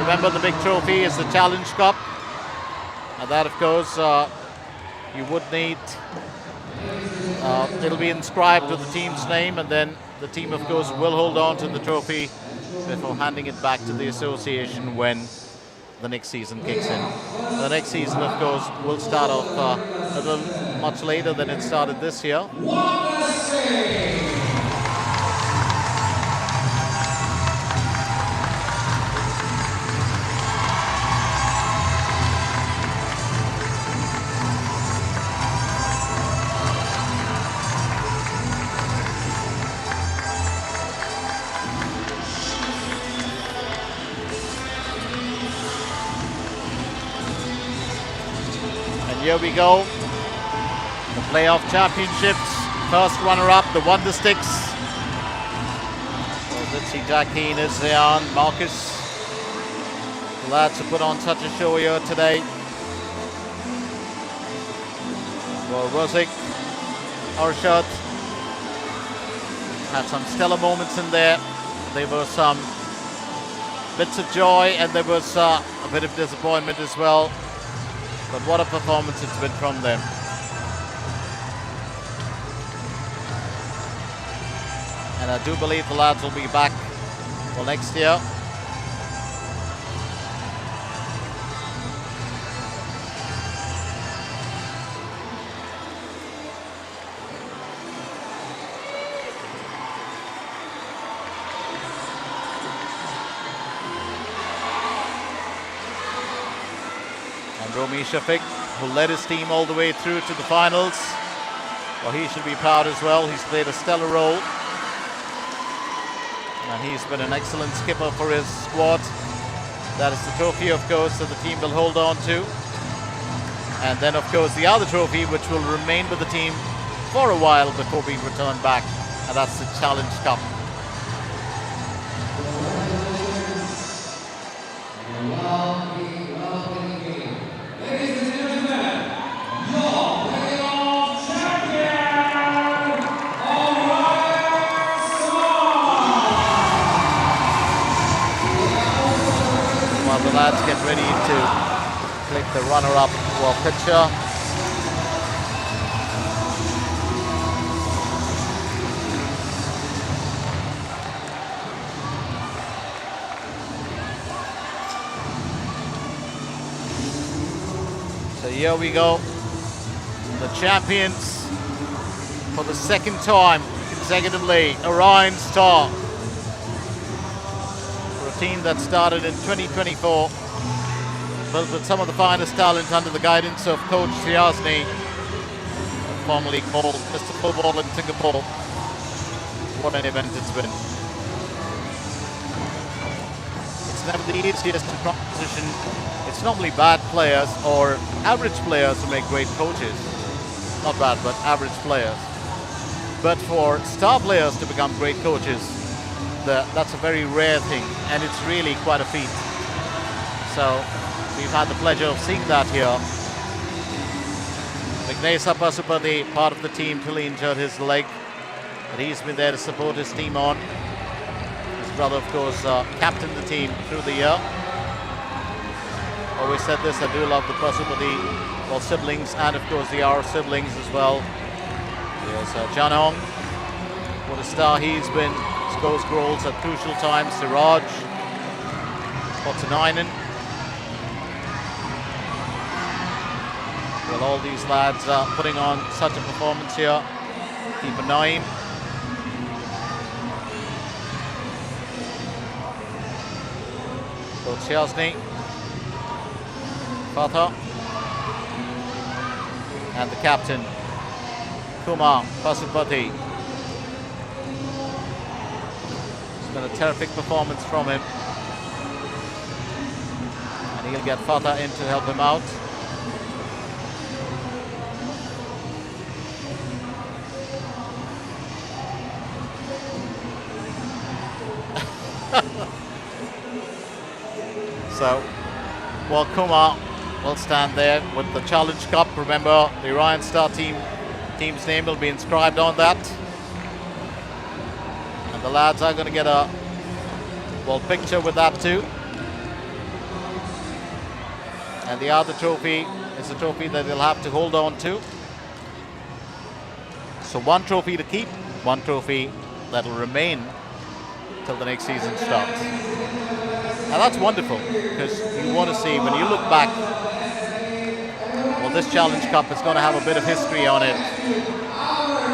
Remember, the big trophy is the Challenge Cup, and that, of course, you would need, it'll be inscribed with the team's name, and then the team, of course, will hold on to the trophy before handing it back to the association when the next season kicks in. The next season, of course, will start off a little much later than it started this year. Here we go, the playoff championships. First runner-up, the Wondersticks. Let's see, Jacqueline is there on Marcus. The lads have put on such a show here today. Well, Rosic, Arshad had some stellar moments in there. There were some bits of joy, and there was a bit of disappointment as well. But what a performance it's been from them. And I do believe the lads will be back for next year. Romy Shafiq, who led his team all the way through to the finals. Well, he should be proud as well. He's played a stellar role. And he's been an excellent skipper for his squad. That is the trophy, of course, that the team will hold on to. And then, of course, the other trophy, which will remain with the team for a while before being returned back, and that's the Challenge Cup. While the lads get ready to click the runner-up picture. So here we go, the champions for the second time consecutively, Orion Star. For a team that started in 2024, built with some of the finest talent under the guidance of Coach Siazni, formerly called Mr. Floorball in Singapore. What an event it's been. It's never the easiest to transition. It's normally bad players or average players who make great coaches. Not bad, but average players. But for star players to become great coaches, that's a very rare thing, and it's really quite a feat. So we've had the pleasure of seeing that here. Vignesa Pasupati, part of the team till he injured his leg, but he's been there to support his team on. His brother, of course, captained the team through the year. Always said this, I do love the Pasupati siblings, and of course the R siblings as well. Here's Janong. What a star he's been. Scores goals at crucial times. Siraj, Potanainen. Well, all these lads are putting on such a performance here. Keeper Naim. Coach Siazni. Fatha. And the captain, Kumar Pasupati. It's been a terrific performance from him. And he'll get Fatha in to help him out. So, well, Kumar will stand there with the Challenge Cup. Remember, the Orion Star team's name will be inscribed on that. And the lads are going to get a picture with that too. And the other trophy is a trophy that they'll have to hold on to. So one trophy to keep, one trophy that will remain till the next season starts. Now that's wonderful, because you want to see, when you look back, well, this Challenge Cup is going to have a bit of history on it.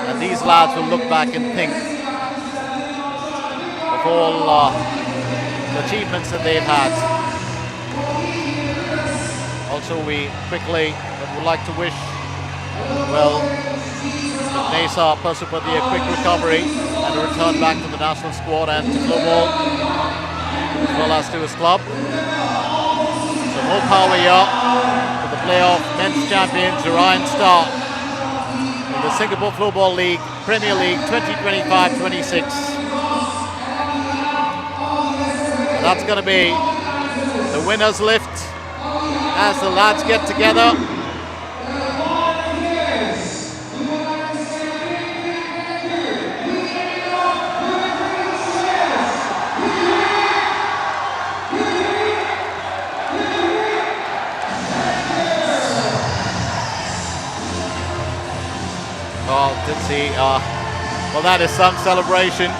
And these lads will look back and think of all the achievements that they've had. Also, we quickly would like to wish, well, Nesa Pasupati a quick recovery and a return back to the national squad and to Floorball, as well as to his club. So more power here for the playoff men's champions Orion Star in the Singapore Floorball League Premier League 2025-26. And that's going to be the winners lift as the lads get together. Oh, did see. Well, that is some celebration.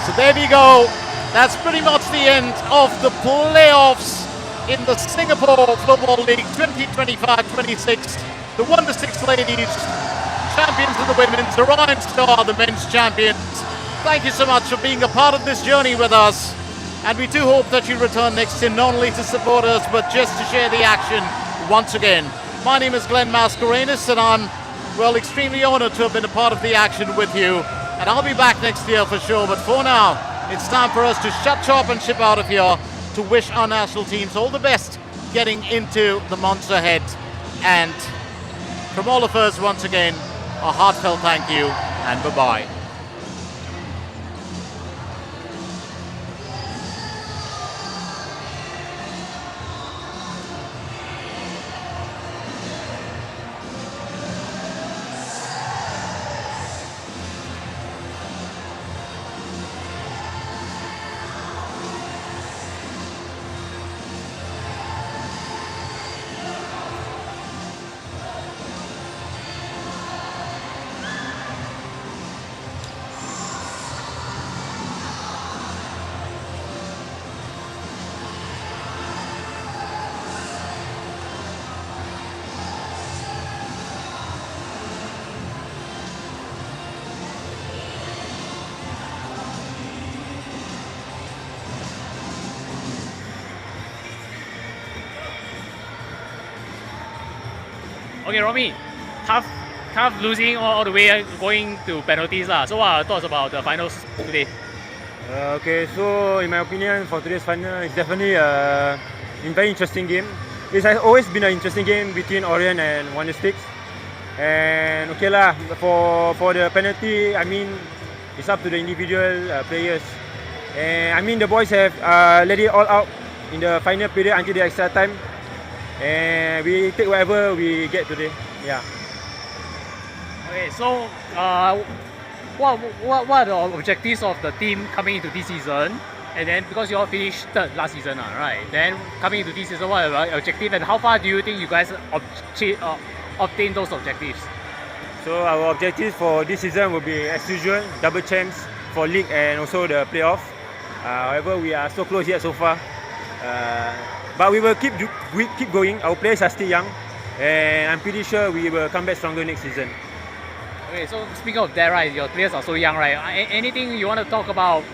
So there you go. That's pretty much the end of the playoffs in the Singapore Floorball League 2025-26. The Wondersticks ladies, champions of the women's, Orion Star, the men's champions. Thank you so much for being a part of this journey with us. And we do hope that you return next year, not only to support us, but just to share the action once again. My name is Glenn Mascarenas, and I'm, well, extremely honored to have been a part of the action with you. And I'll be back next year for sure. But for now, it's time for us to shut shop and ship out of here to wish our national teams all the best getting into the months ahead. And from all of us, once again, a heartfelt thank you and bye-bye. Okay, Romy, tough losing all the way going to penalties. So what are your thoughts about the finals today? Okay, so in my opinion, for today's final, it's definitely a very interesting game. It has always been an interesting game between Orion and Wondersticks. And okay lah, for the penalty, I mean, it's up to the individual players. And I mean, the boys have let it all out in the final period until the extra time. And we take whatever we get today. Yeah. Okay, so what are the objectives of the team coming into this season? And then because you all finished third last season, right? Then coming into this season, what are your objectives and how far do you think you guys obtain those objectives? So our objectives for this season will be as usual, double champs for league and also the playoff. However, we are so close yet so far. But we will keep going. Our players are still young, and I'm pretty sure we will come back stronger next season. Okay, so speaking of that, right, your players are so young, right? Anything you want to talk about?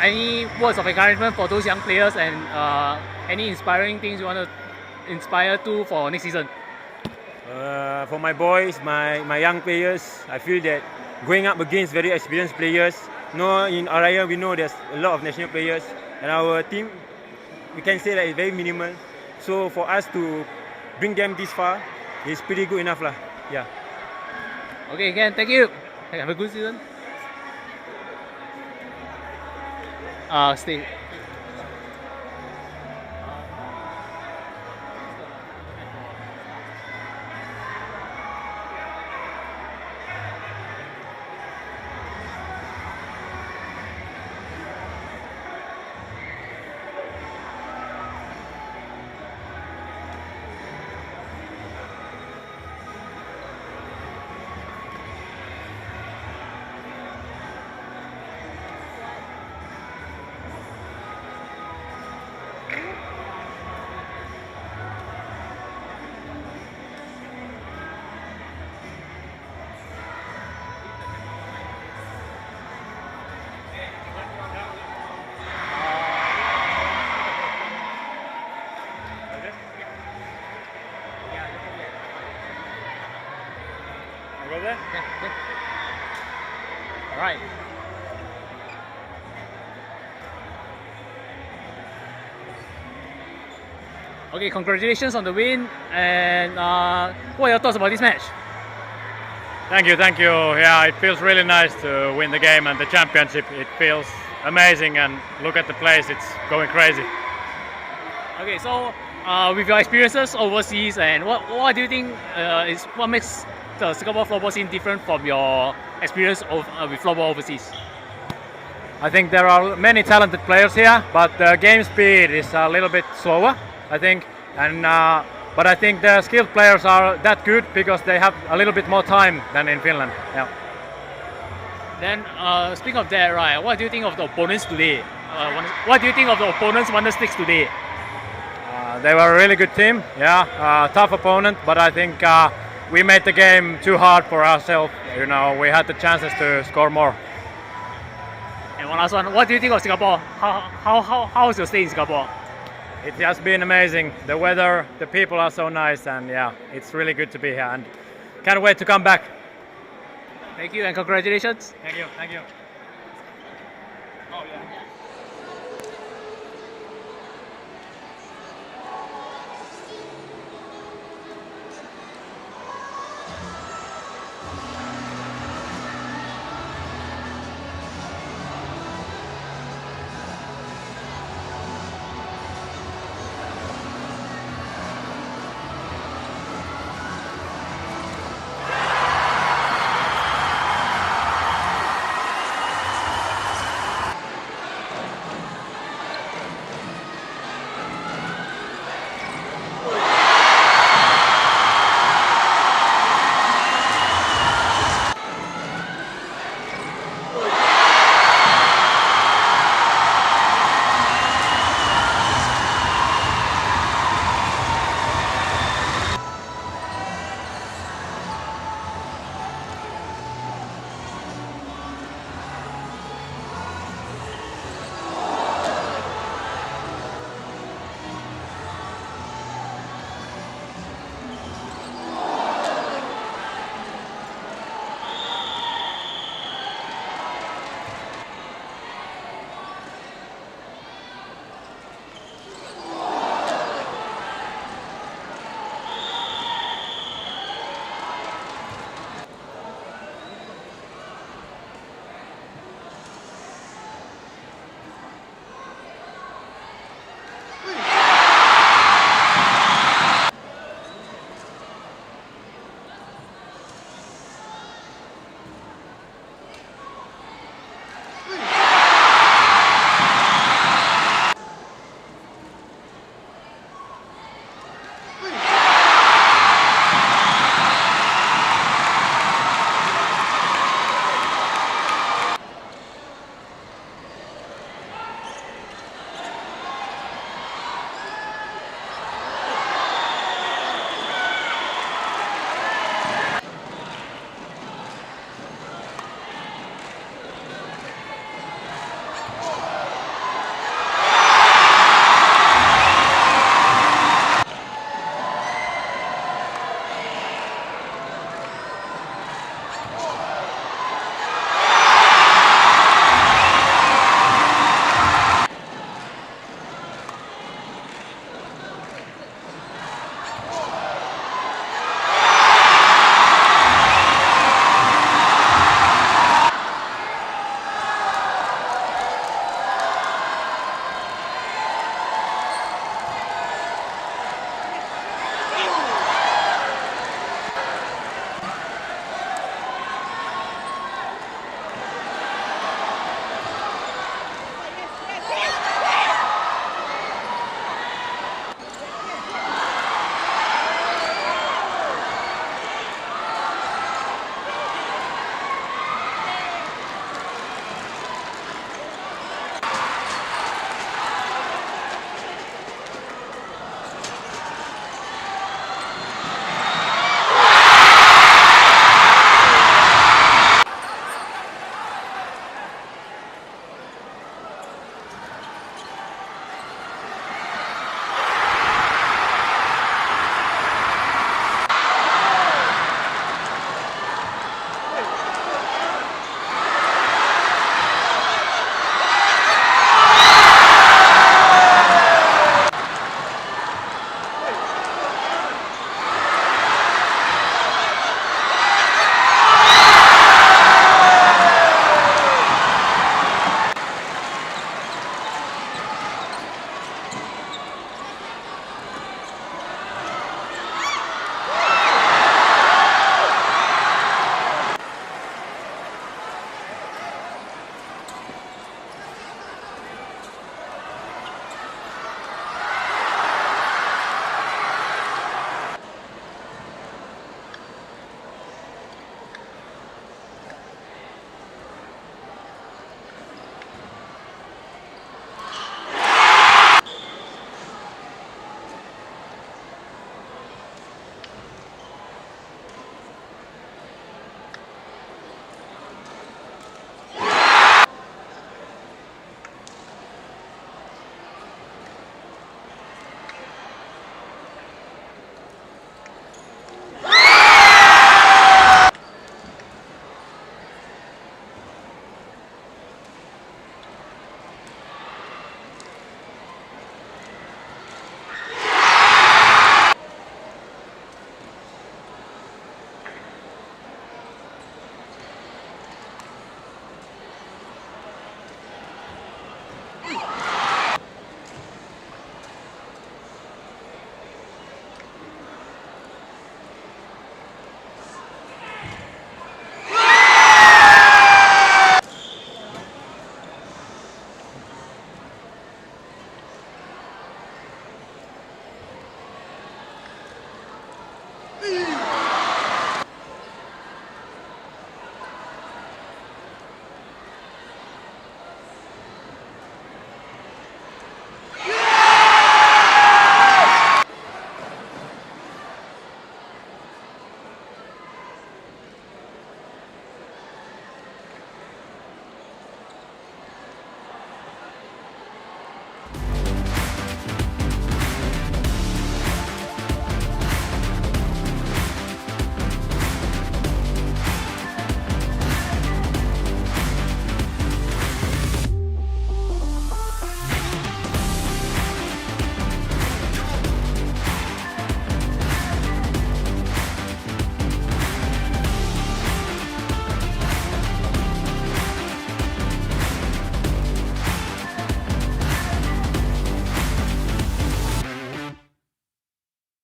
Any words of encouragement for those young players, and any inspiring things you want to inspire to for next season? For my boys, my young players, I feel that going up against very experienced players. In Orion, we know there's a lot of national players, and our team, we can say that it's very minimal. So for us to bring them this far, it's pretty good enough lah. Yeah. Okay, again, thank you. Have a good season. Stay. Okay. All right. Okay, congratulations on the win. And what are your thoughts about this match? Thank you. Yeah, it feels really nice to win the game and the championship. It feels amazing, and look at the place, it's going crazy. Okay, so with your experiences overseas, and what do you think is what makes the Singapore floorball scene different from your experience with floorball overseas? I think there are many talented players here, but the game speed is a little bit slower, I think. And but I think the skilled players are that good because they have a little bit more time than in Finland. Yeah. Then speaking of that, right, what do you think of the opponents today? What do you think of the opponents Wondersticks today? They were a really good team. Yeah, tough opponent, but I think we made the game too hard for ourselves. You know, we had the chances to score more. And one last one, what do you think of Singapore? How is your stay in Singapore? It has been amazing. The weather, the people are so nice, and yeah, it's really good to be here and can't wait to come back. Thank you and congratulations. Thank you.